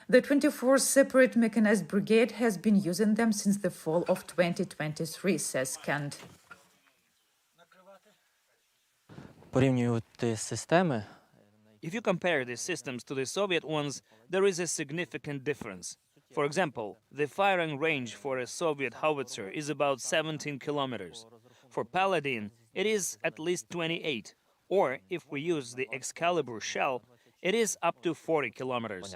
The 24th Separate Mechanized Brigade has been using them since the fall of 2023, says Kent. If you compare these systems to the Soviet ones, there is a significant difference. For example, the firing range for a Soviet howitzer is about 17 kilometers. For Paladin, it is at least 28. Or, if we use the Excalibur shell, it is up to 40 kilometers.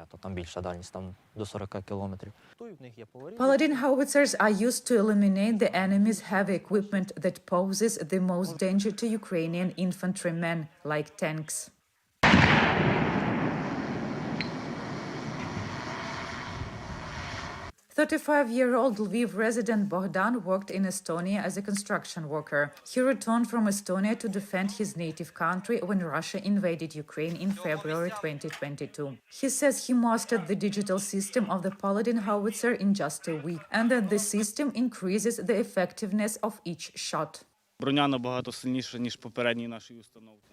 Paladin howitzers are used to eliminate the enemy's heavy equipment that poses the most danger to Ukrainian infantrymen, like tanks. 35-year-old Lviv resident Bogdan worked in Estonia as a construction worker. He returned from Estonia to defend his native country when Russia invaded Ukraine in February 2022. He says he mastered the digital system of the Paladin howitzer in just a week, and that the system increases the effectiveness of each shot.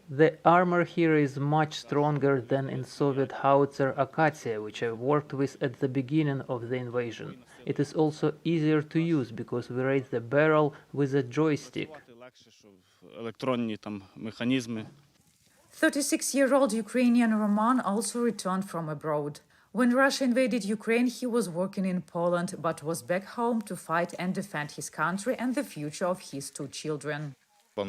The armor here is much stronger than in Soviet howitzer Akatsiya, which I worked with at the beginning of the invasion. It is also easier to use because we raise the barrel with a joystick. 36-year-old Ukrainian Roman also returned from abroad. When Russia invaded Ukraine, he was working in Poland, but was back home to fight and defend his country and the future of his two children. I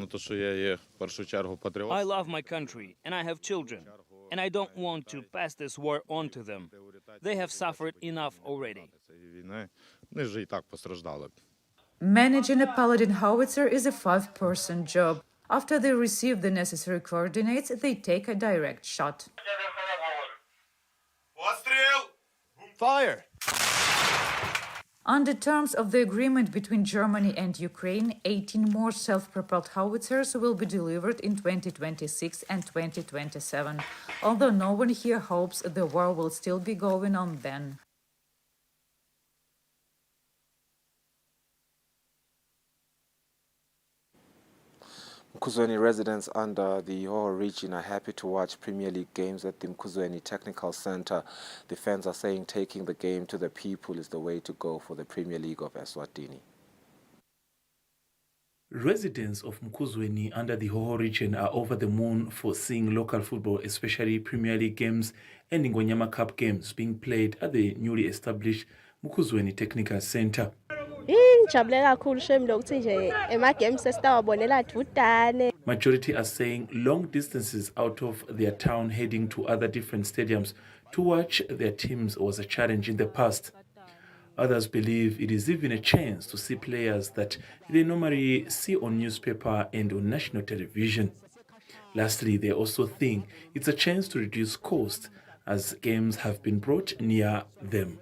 love my country, and I have children, and I don't want to pass this war on to them. They have suffered enough already. Managing a Paladin howitzer is a 5-person job. After they receive the necessary coordinates, they take a direct shot. Fire! Under terms of the agreement between Germany and Ukraine, 18 more self-propelled howitzers will be delivered in 2026 and 2027, although no one here hopes the war will still be going on then. Mkhuzweni residents under the Hoho region are happy to watch Premier League games at the Mkhuzweni Technical Center. The fans are saying taking the game to the people is the way to go for the Premier League of Eswatini. Residents of Mkhuzweni under the Hoho region are over the moon for seeing local football, especially Premier League games and Ngonyama Cup games being played at the newly established Mkhuzweni Technical Center. Majority are saying long distances out of their town heading to other different stadiums to watch their teams was a challenge in the past. Others believe it is even a chance to see players that they normally see on newspaper and on national television. Lastly, they also think it's a chance to reduce cost as games have been brought near them.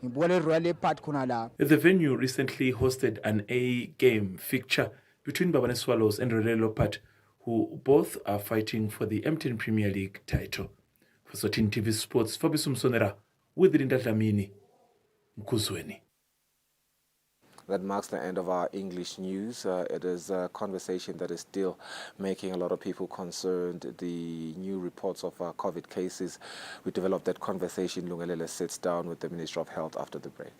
The venue recently hosted an A-game fixture between Babane Swallows and Relay Leopard, who both are fighting for the MTN Premier League title. For Eswatini TV Sports, Fabisum Sonera with Rinda Dlamini, Mkhuzweni. That marks the end of our English news. It is a conversation that is still making a lot of people concerned. The new reports of COVID cases. We developed that conversation. Lungelele sits down with the Minister of Health after the break.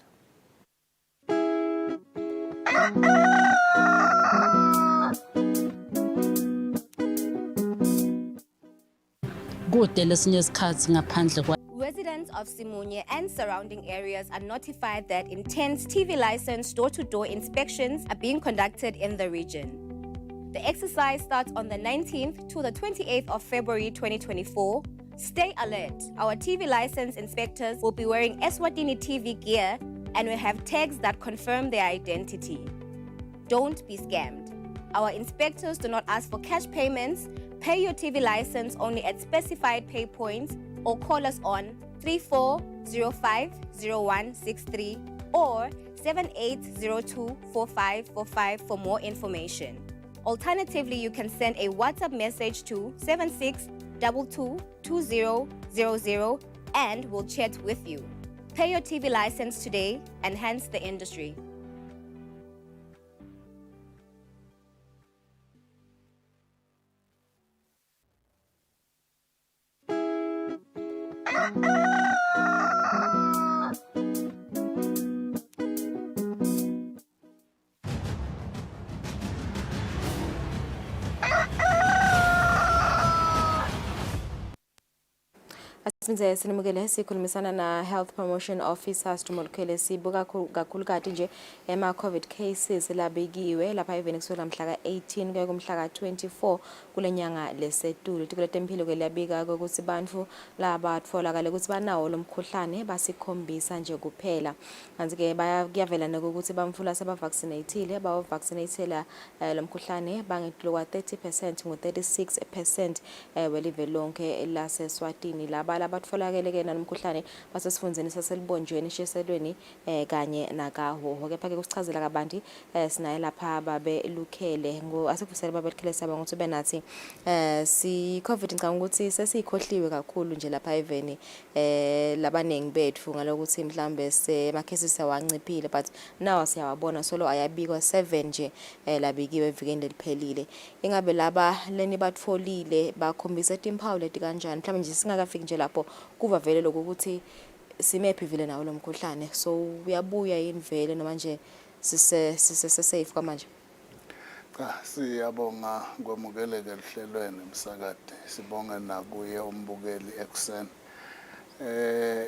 Residents of Simunye and surrounding areas are notified that intense TV license door-to-door inspections are being conducted in the region. The exercise starts on the 19th to the 28th of February 2024. Stay alert. Our TV license inspectors will be wearing Eswatini TV gear and will have tags that confirm their identity. Don't be scammed. Our inspectors do not ask for cash payments. Pay your TV license only at specified pay points or call us on 34050163 or 78024545 for more information. Alternatively, you can send a WhatsApp message to 76222000 and we'll chat with you. Pay your TV license today, enhance the industry. Asinze sinimukele sikhulumisana na Health Promotion Officer Stumolukele sibuka kakhulu kati nje ema COVID cases labekiwe lapha even kusukela mhla ka18 kuya kumhla ka24 kulenyanga lesetulu tikule tempilo ke labika ukuthi bantu laba tfolakala ukuthi banawo lomkhuhlane basikhombisa nje kuphela kanti ke kuyavela ukuthi bamfula seba vaccinated ba vaccinatela lomkhuhlane bangedlula kwa 30% ngo36% welive lonke lase Eswatini laba batfolakele ke nomkhuhlane basesifundeni saselibonjweni esheselweni kanye nakaho kepha ke kusichazela kabanti sinaye lapha babe lukhele asekufusela babe lukhele saba ukuthi benathi si COVID ngicanga ukuthi sesikhohliwe kakhulu nje lapha eveni labanengi bethu ngalokuthi mhlambe ma cases awanciphile but now siyawabona solo ayabikwa 7 nje labikiwe evikeni liphelile ingabe laba leni batfolile bakhombisa timpawu leti kanjani mhlawumbe nje singakafiki nje lapho kuva vele lokuthi simephi vile nawo lomkhuhlane so uyabuya invele noma nje sise safe kwamanje. Cha siyabonga ngomukeleke lihlelweni emsakade sibonga nakuye umbukeli ekseni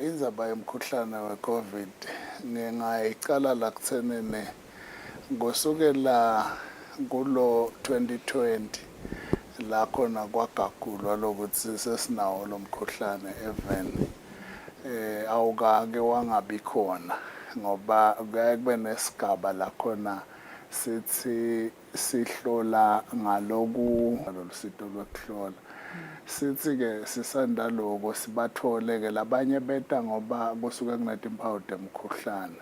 inzaba yomkhuhlane weCovid ngingayicala la kuthenene ngosukela kulo 2020 la khona kwagagulwa lokuthi sesinawo lomkhuhlane even awukake wangabi khona ngoba kuyaye kube nesigaba la khona sithi sihlola ngaloku lolusido lokuhlola sithi ke sisanda lokho sibathole ke labanye beta ngoba kusuke kunetimpawu temkhuhlane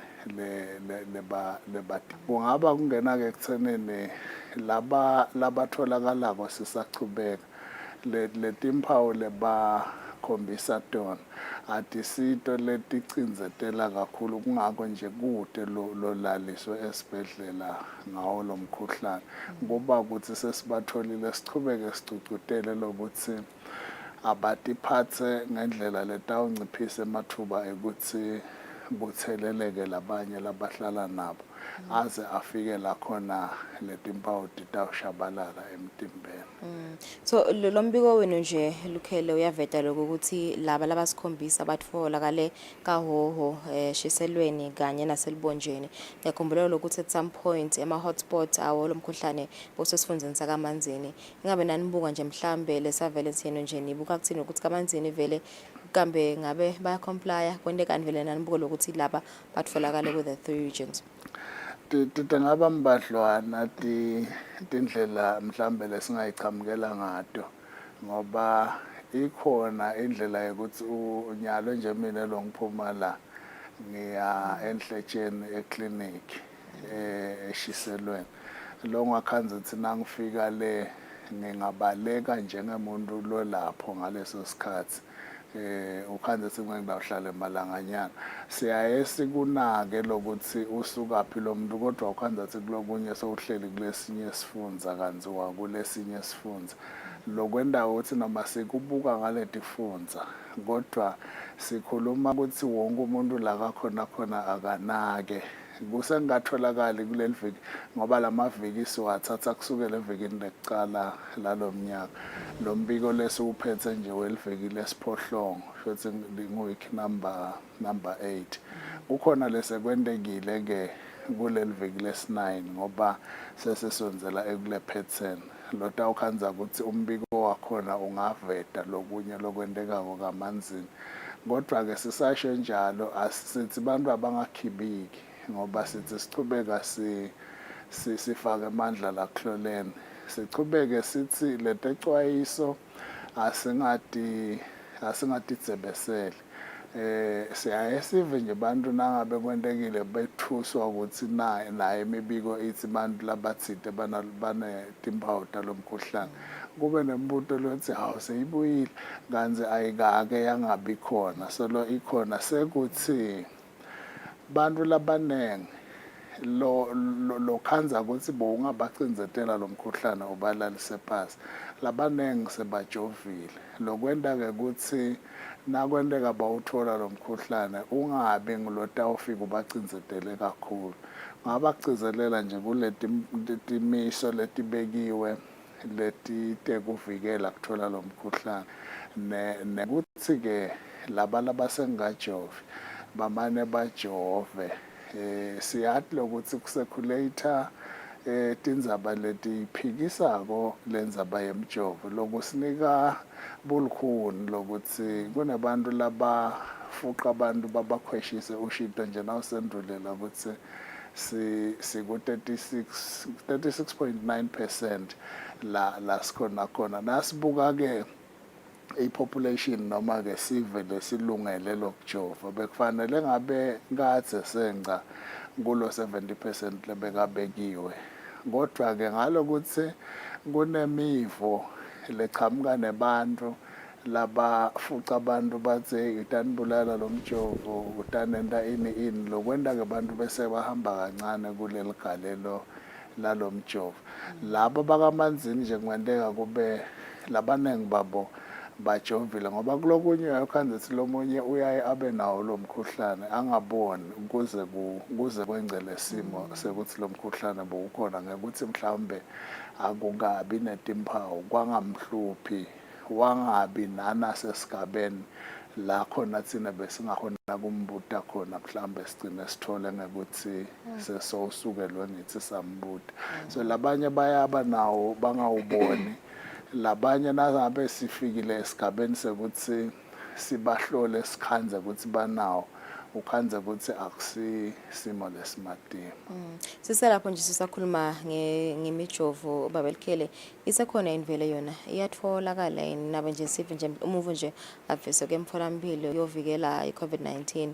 lebati kungaba kungena ke ekuthenini labatholakala sisachubeka letimpawu lebakhombisa tona atisito leticinzetela kakhulu kungako nje kude lolaliswe esibhedlela ngawo lo mkhuhlane kuba ukuthi sesibatholile sichubeke sicucutele lokuthi abatiphathe ngendlela letawunciphisa emathuba ekuthi butheleleke labanye labahlala nabo aze afike la khona letimpawu titawushabalala emtimbeni. So lo mbiko wenu nje Lukhele uyaveta lokho ukuthi laba labasikhombisa batfolakale kahoho shiselweni kanye naselibonjeni ngiyakhumbula ukuthi at some point hotspots awo lo mkhuhlane bosesifundeni sakaManzini ingabe nanibuka nje mhlambe le surveillance yenu nje nibuka kuthini ukuthi kaManzini vele kambe ngabe baya comply kwente kanti vele nanibuka lokuthi laba batfolakale ku the 3 regions. Ngaba mbadlwana tindlela mhlambe lesingayichamukela ngato ngoba ikhona indlela yokuthi unyalo nje mina lo ngiphuma la ngiya enhletsheni eclinic eshiselweni lo ngakhanza ukuthi nangifika le ngingabaleka njengemuntu lo lapho ngaleso sikhathi ukhanze singengawuhlala emalanganyana siyaye sikunake lokuthi usukaphi lo muntu kodwa ukhanze ukuthi kulokunye sowuhleli kulesinye isifundza kanziwa kulesinye isifundza lokwendawo ukuthi noma sikubuka ngaleti fundza kodwa sikhuluma ukuthi wonke umuntu la khona akanake kusengatholakali kuleli viki ngoba lamaviki siwathatha kusukela evikini lekuqala lalomnyaka lo mbiko lesuphethe nje weliviki lesiphohlongo futhi nguweek number 8 kukhona lesekwentekile ke kuleli viki lesi9 ngoba sesisonzela ekule pattern lotawukhanza ukuthi umbiko wakhona ungaveta lokunye lokwendekako kaManzini kodwa ke sisasho njalo asithi bantu abangakhibiki ngoba sithi sichubeka sifake amandla la kuhloleni sichubeke sithi letexwayiso asingatitsebesele siyaye sive nje bantu nangabe kwentekile bethuswa ukuthi naye imibiko ithi bantu labathinte banetimpawu talomkhuhlane kube nembuto lokuthi hawu seyibuyile kanzi ayikake yangabi khona so lo ikhona sekuthi bantu labanenge lo khanza ukuthi bowungabacinzetela lo mkhuhlane ubalalise phasi labanenge sebajovile lokwenta ke ukuthi nakwenteka bawuthola lo mkhuhlane ungabi ngilotawufika ubacinzetele kakhulu ngabagcizelela nje kuletimiso letibekiwe letitekuvikela kuthola lo mkhuhlane nekuthi ke laba labasengajovi bamane bajove siyathi lokuthi kusekhulator tindzaba letiphikisako lendzaba yemjovo lokusinika bulukhuni lokuthi kunebantu labafuqa abantu babakhweshise ushito nje nawusendulela ukuthi siku 36.9% la sikhona khona nasibuka ke population noma ke sive lesilungele lokujova bekufanele ngabe kathe senca kulo 70% lebekabekiwe kodwa ke ngalokuthi kunemivo leqhamuka nebantu labafuca abantu bathe utanibulala lo mjovo utanenda ini lokwenda ke bantu bese bahamba kancane kuleli galelo lalo mjovo labo bakaManzini nje kwenteka kube labanengi babo bajovile ngoba kulokunye uyakhanza ukuthi lomunye uyaye abe nawo lo mkhuhlane angaboni kuze kwengcele simo sekuthi lo mkhuhlane bowukhona ngekuthi mhlawumbe akungabi netimpawu kwangamhluphi wangabi nanasesigabeni la khona thina besingahona kumbuta khona mhlawumbe sigcine sithole ngekuthi sesowusukelwe ngithi sambuta so labanye bayaba nawo bangawuboni labanye nangabe sifikile esigabeni sekuthi sibahlole sikhanze ukuthi banawo ukhanze ukuthi akusisimo lesimadini. Siselapho nje sisakhuluma ngemijovo babelikhele isekhona imvele yona iyatfolakala yini nabe nje sive nje umuvu nje avese kwemtholampilo yovikela i-COVID-19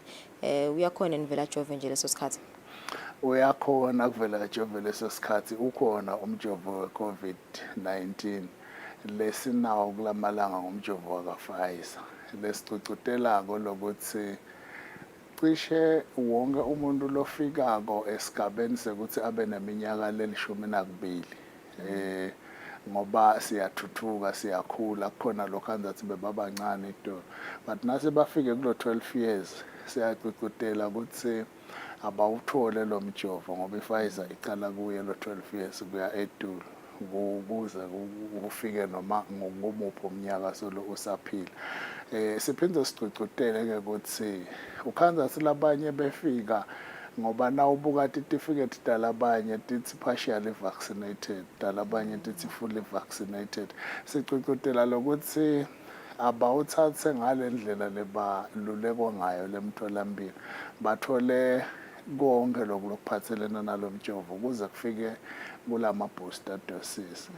uyakhona imvela jove nje leso sikhathi. Uyakhona kuvela jove leso sikhathi ukhona umjovo we-COVID-19 lesinawo kulamalanga ngomjovo waka-Pfizer lesicucutelako lokuthi cishe wonke umuntu lofikako esigabeni sekuthi abe neminyaka le12 ngoba siyathuthuka siyakhula kukhona lokho anzathi bebabancane idolo but nase bafike kulo 12 years siyacucutela ukuthi abawuthole lo mjovo ngoba iPfizer iqala kuye lo 12 years kuya edulu ukuze ufike noma ngomuphi umnyaka solo usaphila. Siphinde sicucutele ke ukuthi ukhanza silabanye befika ngoba na ubuka itifiketi talabanye tithi partially vaccinated talabanye tithi fully vaccinated sicucutela lokuthi abawuthathe ngale ndlela lebalulekwa ngayo lemtholampilo bathole konke lokuphathelene nalo mjovo kuze kufike kulama booster doses.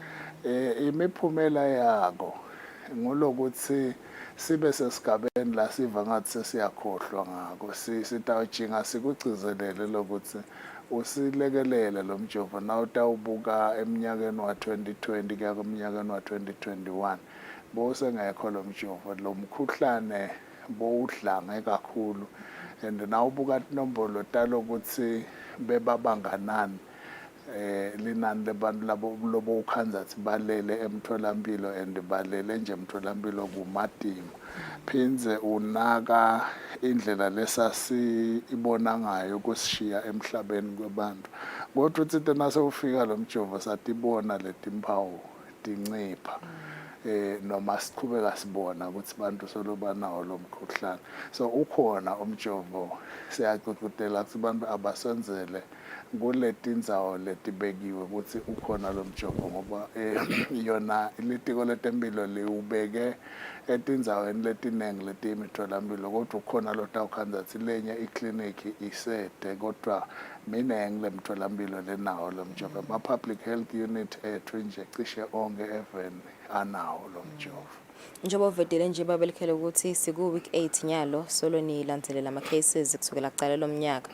Imiphumela yako ngulokuthi sibe sesigabeni la siva ngathi sesiyakhohlwa ngako sitawujinga sikucizelele lokuthi usilekelele lo mjovo na utawubuka eminyakeni wa 2020 kuya kumnyakeni wa 2021 bosengekho lo mjovo lo mkhuhlane bowudlange kakhulu and na ubuka inombolo talokuthi bebabanganani linani lebantu labo lobo ukhanzathi balele emtholampilo and balele nje emtholampilo kumadimo phinze unaka indlela lesasi ibona ngayo kusishiya emhlabeni kwabantu kodwa uthi nase ufika lo mjovo satibona letimpawu tincipha noma siqhubeka sibona ukuthi abantu solo banawo lo mkhuhlane so ukhona umjovo siyacucutela ukuthi abantu abasenzele kuletindzawo letibekiwe ukuthi ukhona lo mjovo ngoba yona ilitiko letempilo liubeke etindzaweni letiningi letiyimitholampilo kodwa ukhona lotawukhanza ukuthi lenye ikliniki isede kodwa miningi lemtholampilo lenawo lo mjovo ama-public health unit ethu nje cishe onke even anawo lo mjovo. Njengoba uvedele nje babelikhele ukuthi siku-week 8 nyalo solo nilandzelela ama-cases kusukela kuqala lo mnyaka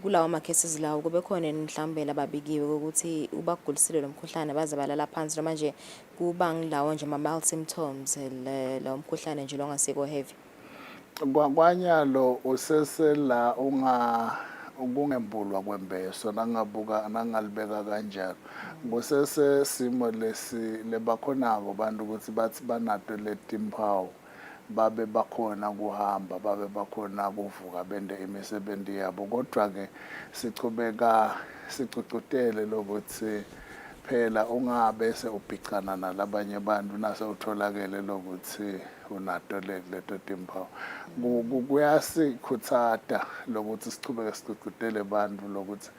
kulawo ama-cases lawo kube khona mhlawumbe lababikiwe ukuthi ubagulisile lo mkhuhlane baze balala phansi noma nje kuba ngilawo nje ama-mild symptoms lawo mkhuhlane nje longasiko heavy. Kwanyalo usesela ukungembulwa kwembeso nangabuka nangalibeka kanjalo kusese simo lebakhonako abantu ukuthi bathi banato letimpawu babe bakhona kuhamba babe bakhona kuvuka bende imisebenzi yabo kodwa ke sichubeka sicucutele lokuthi phela ungabe seubhicana nalabanye abantu nase utholakele lokuthi unato leto timpawu kuyasikhuthaza lokuthi sichubeke sicucutele abantu lokuthi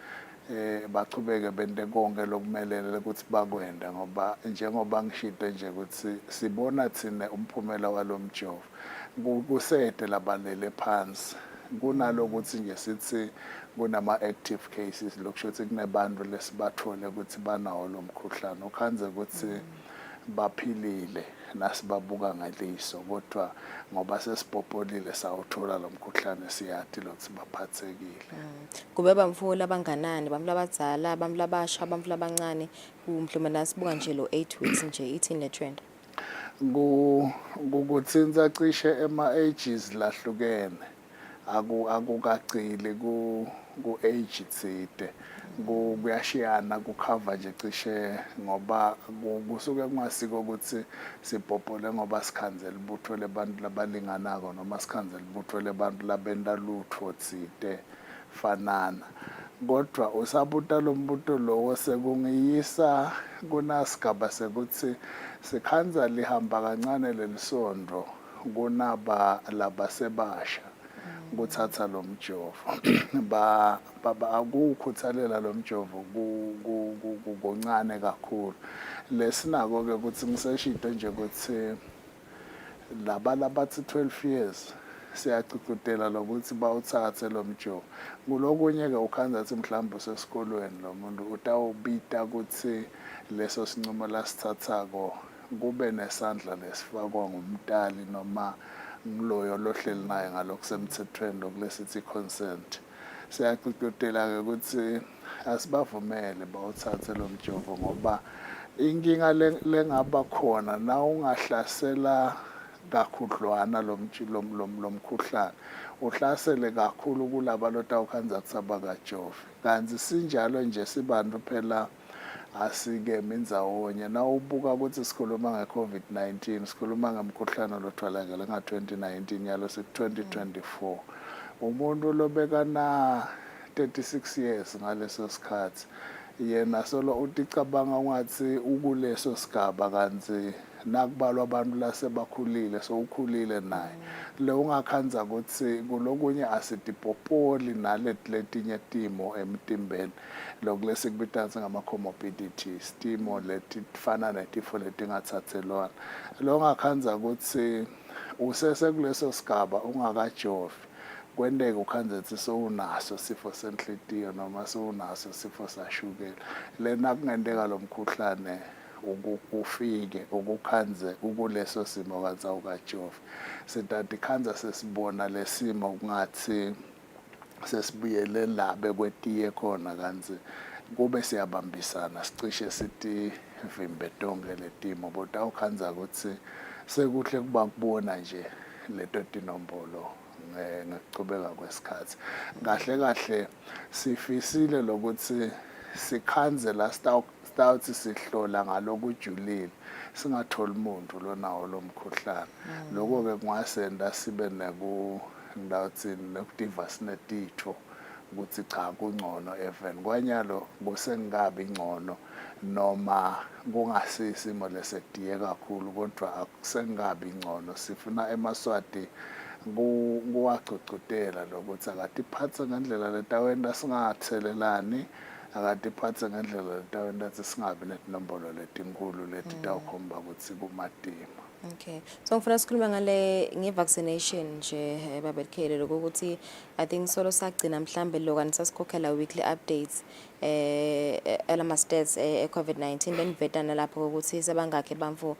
bachubeke bende konke lokumelele ukuthi bakwenda ngoba njengoba ngishite nje ukuthi sibona thina umphumela walomjovo kusede labalele phansi kunalokuthi nje sithi kunama active cases lokusho ukuthi kunebantu lesibathole ukuthi banawo lo mkhuhlane ukhanze ukuthi baphilile nasibabuka ngaliso kodwa ngoba sesipopolile sawuthola lo mkhuhlane siyathi lokuthi baphathekile. Kube bamfulo abanganani bamla abadzala bamla abasha bamfulo abancane mhlawumbe nasibuka nje lo 8 weeks nje ithi ne trend kutsinza cishe ema-ages lahlukene akukagcili ku-age tsite kuyashiyana kukhava nje cishe ngoba kusuke kungasiko ukuthi sipopole ngoba sikhanzela ibutho lebantu labalinganako noma sikhanzela ibutho lebantu labenta lutho tsite fanana kodwa usabuta lo mbuto lowo sekungiyisa kunasigaba sekuthi sikhanza lihamba kancane lelisondro kunaba labasebasha kuthatha lo mjovo akukhuthalela lo mjovo kuncane kakhulu lesinako ke ukuthi ngiseshito nje ukuthi labathi 12 years siyacicutela lokuthi bawuthathe lo mjovo. Kulokunye-ke ukhanza athi mhlawumbe usesikolweni lo muntu utawubita ukuthi leso sinqumo lasithathako kube nesandla lesifakwa ngumtali noma ngiloyo lohleli naye ngalokusemthethweni lokulesithi consent. Siyacicutela-ke ukuthi asibavumele bawuthathe lo mjovo ngoba inkinga lengaba khona na ungahlasela kakhudlwana lo mkhuhlane uhlasele kakhulu kulaba lotawukhanza kusaba kajovi. Kanti sinjalo nje sibantu phela asikemi ndzawonye. Na ubuka ukuthi sikhuluma nge-COVID-19 sikhuluma ngemkhuhlane lotholakele nga-2019 yalo siku-2024. Umuntu lobekana 36 years ngaleso sikhathi yena solo uticabanga ungathi ukuleso sigaba kanti nakubalwa abantu lasebakhulile so ukhulile naye. Le ungakhanza ukuthi kulokunye asidipopoli naletinye timo emtimbeni lokulesikubita ngama-comorbidities timo letifana netifo letingathathelwana. Lo ungakhanza ukuthi usese kuleso sigaba ungakajovi kwendeka ukhanza ukuthi sowunaso sifo senhlitiyo noma sowunaso sifo sashukela. Lena kungendeka lo mkhuhlane ufike ukukhanze ukuleso simo kanti awukajovi. Sidade khanza sesibona lesimo kungathi sesibuyele la bekwetiye khona kanti kube siyabambisana sicishe sithi vimbe tonke letimo bodwa ukhanza ukuthi sekuhle kuba kubona nje leto tinombolo ngekuchubeka kwesikhathi. Kahle kahle sifisile lokuthi sikhanze la stawuthi sihlola ngalokujulile singatholi umuntu lonawo lo mkhuhlane. Lokho-ke kungasenda sibe nekutiva sinetitho ukuthi cha kungcono even kwanyalo kusengikabi ngcono noma kungasisimo lesediye kakhulu kodwa akusengikabi ngcono. Sifuna eMaswati kuwacocotela lokuthi akatiphatse ngendlela letawenta singathelelani akatiphatse ngendlela letawenta ukuthi singabi netinombolo letinkulu letitawukhomba ukuthi kumatima. Okay, so ngifuna sikhuluma ngale nge-vaccination nje babelikhele lokho ukuthi I think solo sagcina mhlambe lokho nisasikhokhela weekly updates elama stats e-COVID-19 benivetana lapho ukuthi sebangakhe bamfu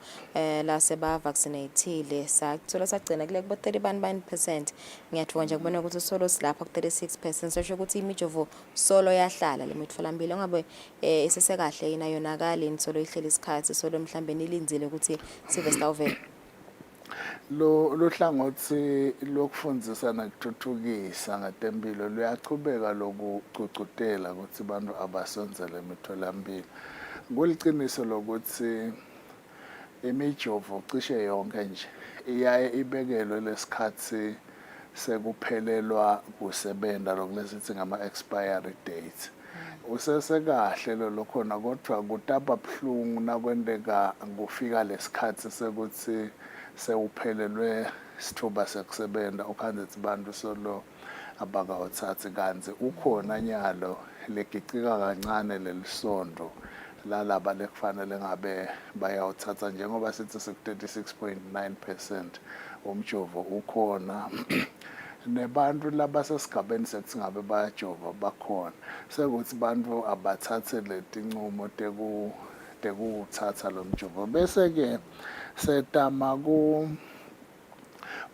la seba vaccinateile solo sagcina kule kubo 31% ngiyathoka nje kubona ukuthi solo silapha ku 36% so ukuthi imijovo solo yahlala lemitfolambili ngabe isesekahle ina yonakali solo ihleli isikhathi solo mhlambe nilindzile ukuthi sive stawuvela. Lo hlangothi lokufundzisa nakuthuthukisa ngetempilo luyachubeka lokucucutela ukuthi abantu abasonzele emitholampilo. Kuliciniso lokuthi imijovo cishe yonke nje iyaye ibekelwe lesikhathi sekuphelelwa kusebenta lokulesithi ngama-expiry dates. Usesekahle lo khona kodwa kutaba buhlungu nakwendeka kufika lesikhathi sekuthi sewuphelelwe sithuba sekusebenta ukhanze ukuthi bantu solo abakawuthathi kanti ukhona nyalo legicika kancane lelisondo lalaba lekufanele ngabe bayawuthatha njengoba sithi siku-36.9% umjovo ukhona nebantu labasesigabeni sekuthi ngabe bayajova bakhona sekuthi bantu abathathe letincumo tekuwuthatha lo mjovo bese-ke setama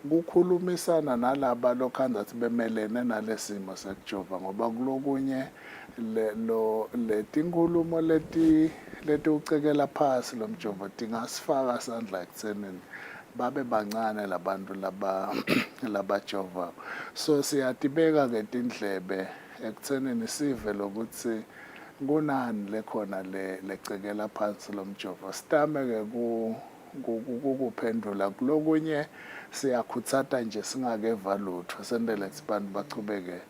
kukhulumisana nalaba lokhanza ukuthi bemelene nalesimo sekujova ngoba kulokunye letinkulumo leti ucekela phasi lo mjovo tingasifaka sandla ekuthenini babe bancane labantu labajova. So siyatibeka ke tindlebe ekuthenini sive lokuthi kunani lekhona lecekela phansi lo mjovo. Sitame-ke kukuphendula kulokunye siyakhutsata nje singakeva lutho sendele ukuthi bantu bachubeke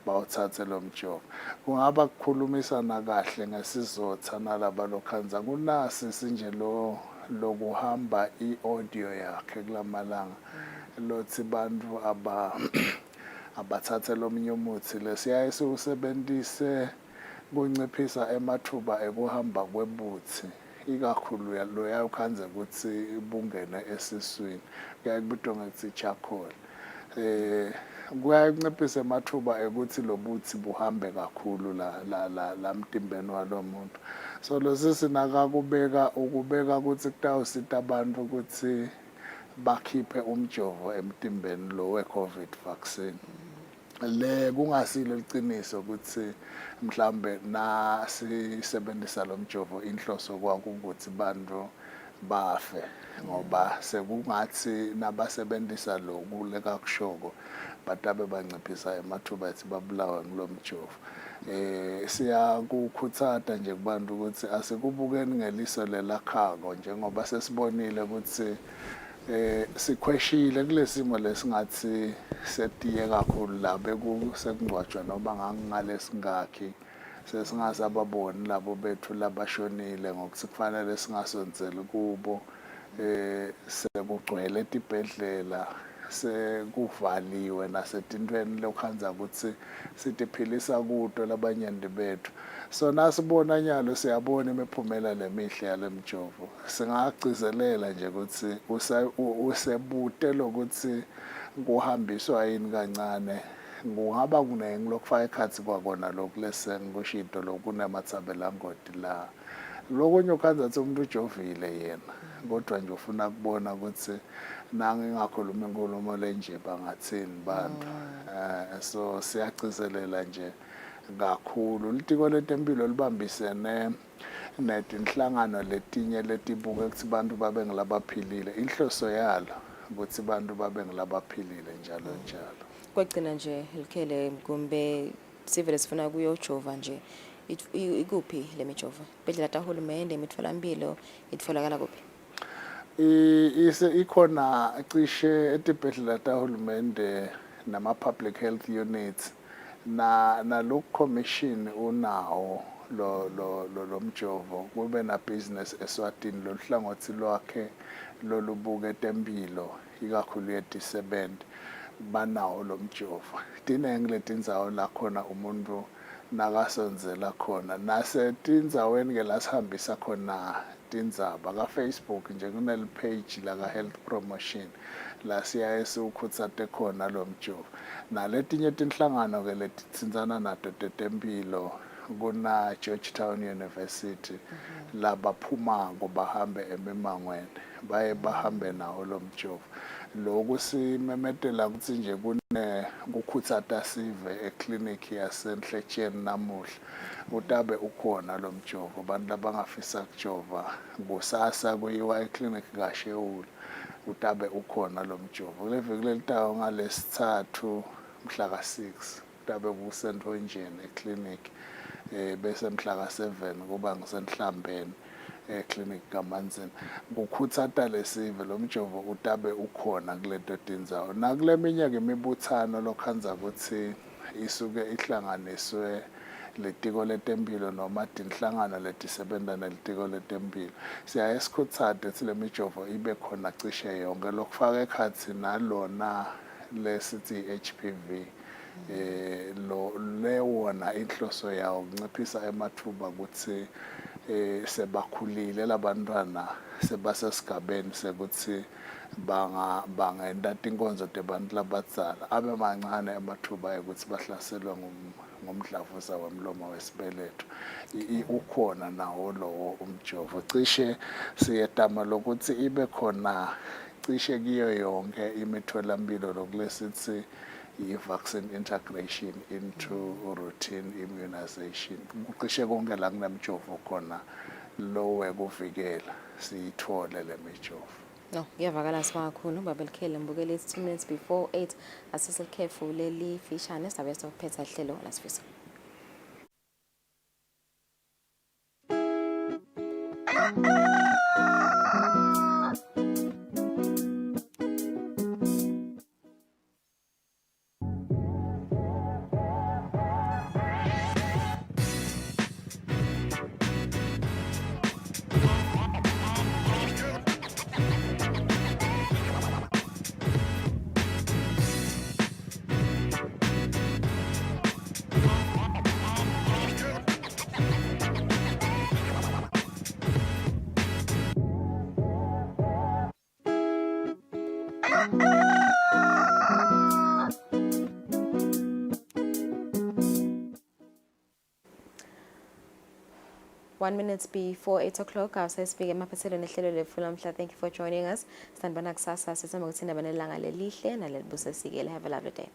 bawuthathe lo mjovo. Kungaba kukhulumisana kahle ngesizotha nalaba lokhanza kunasi sinje lokuhamba i-audio yakhe kulamalanga lothi bantu abathathe lomunye umuthi lesiyaye siwusebentise kunciphisa emathuba ekuhamba kwebuthi ikakhulu loya ukhanze ukuthi bungene esiswini kuyaye kubitwa ngokuthi charcoal. kuyanciphisa amathuba ekuthi lo buthi buhambe kakhulu la mtimbeni walo muntu. So lo sisi nakakubeka ukubeka ukuthi kutawusita abantu ukuthi bakhiphe umjovo emtimbeni lo we-COVID vaccine. Le kungasilo liqiniso ukuthi mhlambe nasisebenzisa lo mjovo inhloso kwakukuthi bantu bafe ngoba sekungathi nabasebenzisa lokhu lekakushoko batabe banciphisa emathuba ethi babulawa ngilo mjovo. Siyakukhuthaza nje kubantu ukuthi asikubukeni ngeliso lelakhako njengoba sesibonile ukuthi sikhweshile kulesimo lesingathi setiye kakhulu la bekusengcwatshwa noma ngalesingakhi sesingasababoni labo bethu labashonile ngokuthi kufanele singasonzeli kubo sekugcwele etibhedlela sekuvaliwe nasetintweni lokhanza ukuthi sitiphilisa kuto labanyenti bethu. So nasibona nyalo siyabona imiphumela lemihle yale mjovo. Singagcizelela nje ukuthi usebute lokuthi kuhambiswa yini kancane kungaba kunengi lokufaka ekhathi kwakona lokhu lesengikushito lokunemathabelangoti la. Lokunye ukhanza ukuthi umuntu ujovile yena kodwa nje ufuna kubona ukuthi nangingakhuluma inkulumo lenje bangathini bantu. So siyagcizelela nje kakhulu litiko letempilo libambisene netinhlangano letinye letibuke ukuthi bantu babe ngilabaphilile. Inhloso yalo ukuthi bantu babe ngilabaphilile njalo njalo. Kwagcina nje likhele kumbe sivele sifuna kuyojova nje ikuphi le mijovo? Ibhedlela tahulumende, imitholampilo itfolakala kuphi? Ikhona cishe etibhedlela tahulumende nama-public health units nalo commission unawo lo mjovo kube na business Eswatini lo hlangothi lwakhe lolubuke tempilo ikakhulu yedisebent banawo lo mjovo. Tinenge letindzawo la khona umuntu nakasonzela khona nasetindzaweni ke lasihambisa khona tindzaba ka-Facebook nje kunelipage la health promotion la siyaye siwukhutsate khona lo mjovo. Naletinye tinhlangano ke letitsintsana nato tetempilo kuna Georgetown University labaphumako bahambe emimangweni baye bahambe nawo lo mjovo. Loku simemetela ukuthi nje kukhutsata sive eklinikhi yasenhletsheni namuhla utabe ukhona lo mjovo. Abantu labangafisa kujova kusasa kuyiwa eklinikhi kaShewula utabe ukhona lo mjovo. Kule viki lelitayo ngalesithathu mhla ka-6 utabe kusentonjeni eklinikhi bese mhla ka-7 kuba ngisenhlambeni clinic kaManzini. Kukhutsata lesive lo mjovo utabe ukhona kuleto tindzawo. Nakule minye ke imibuthano lokhanza ukuthi isuke ihlanganiswe letiko letempilo noma tinhlangano letisebenta nelitiko letempilo. Siyaye sikhutsate ukuthi le mijovo ibe khona cishe yonke lokufaka ekhatsi nalona lesithi HPV lewona inhloso yawo kunciphisa emathuba ukuthi sebakhulile labantwana sebasesigabeni sekuthi bangenda tinkonzo tebantu labadzala abe mancane emathuba ukuthi bahlaselwe ngumdlavuza wemlomo wesibeletho. Ukhona nawo lowo umjovo. Cishe siyetama lokuthi ibe khona cishe kiyo yonke imitholampilo lokulesithi i-vaccine integration into routine immunization. Cishe konke la kunemjovo khona lo wekuvikela siyithole le mijovo. No, ngiyavakala sibakhulu babelikhele mbukele 2 minutes before 8 asisikhefule lifishane sabe sokuphetha hlelo lasifisa. 1 minute before 8 o'clock. Awusesifike emaphethelweni ehlelo lethu lamhla. Thank you for joining us. Sanibona kusasa sisema ukuthi naba nelanga lelihle nalelibusesikele. Have a lovely day.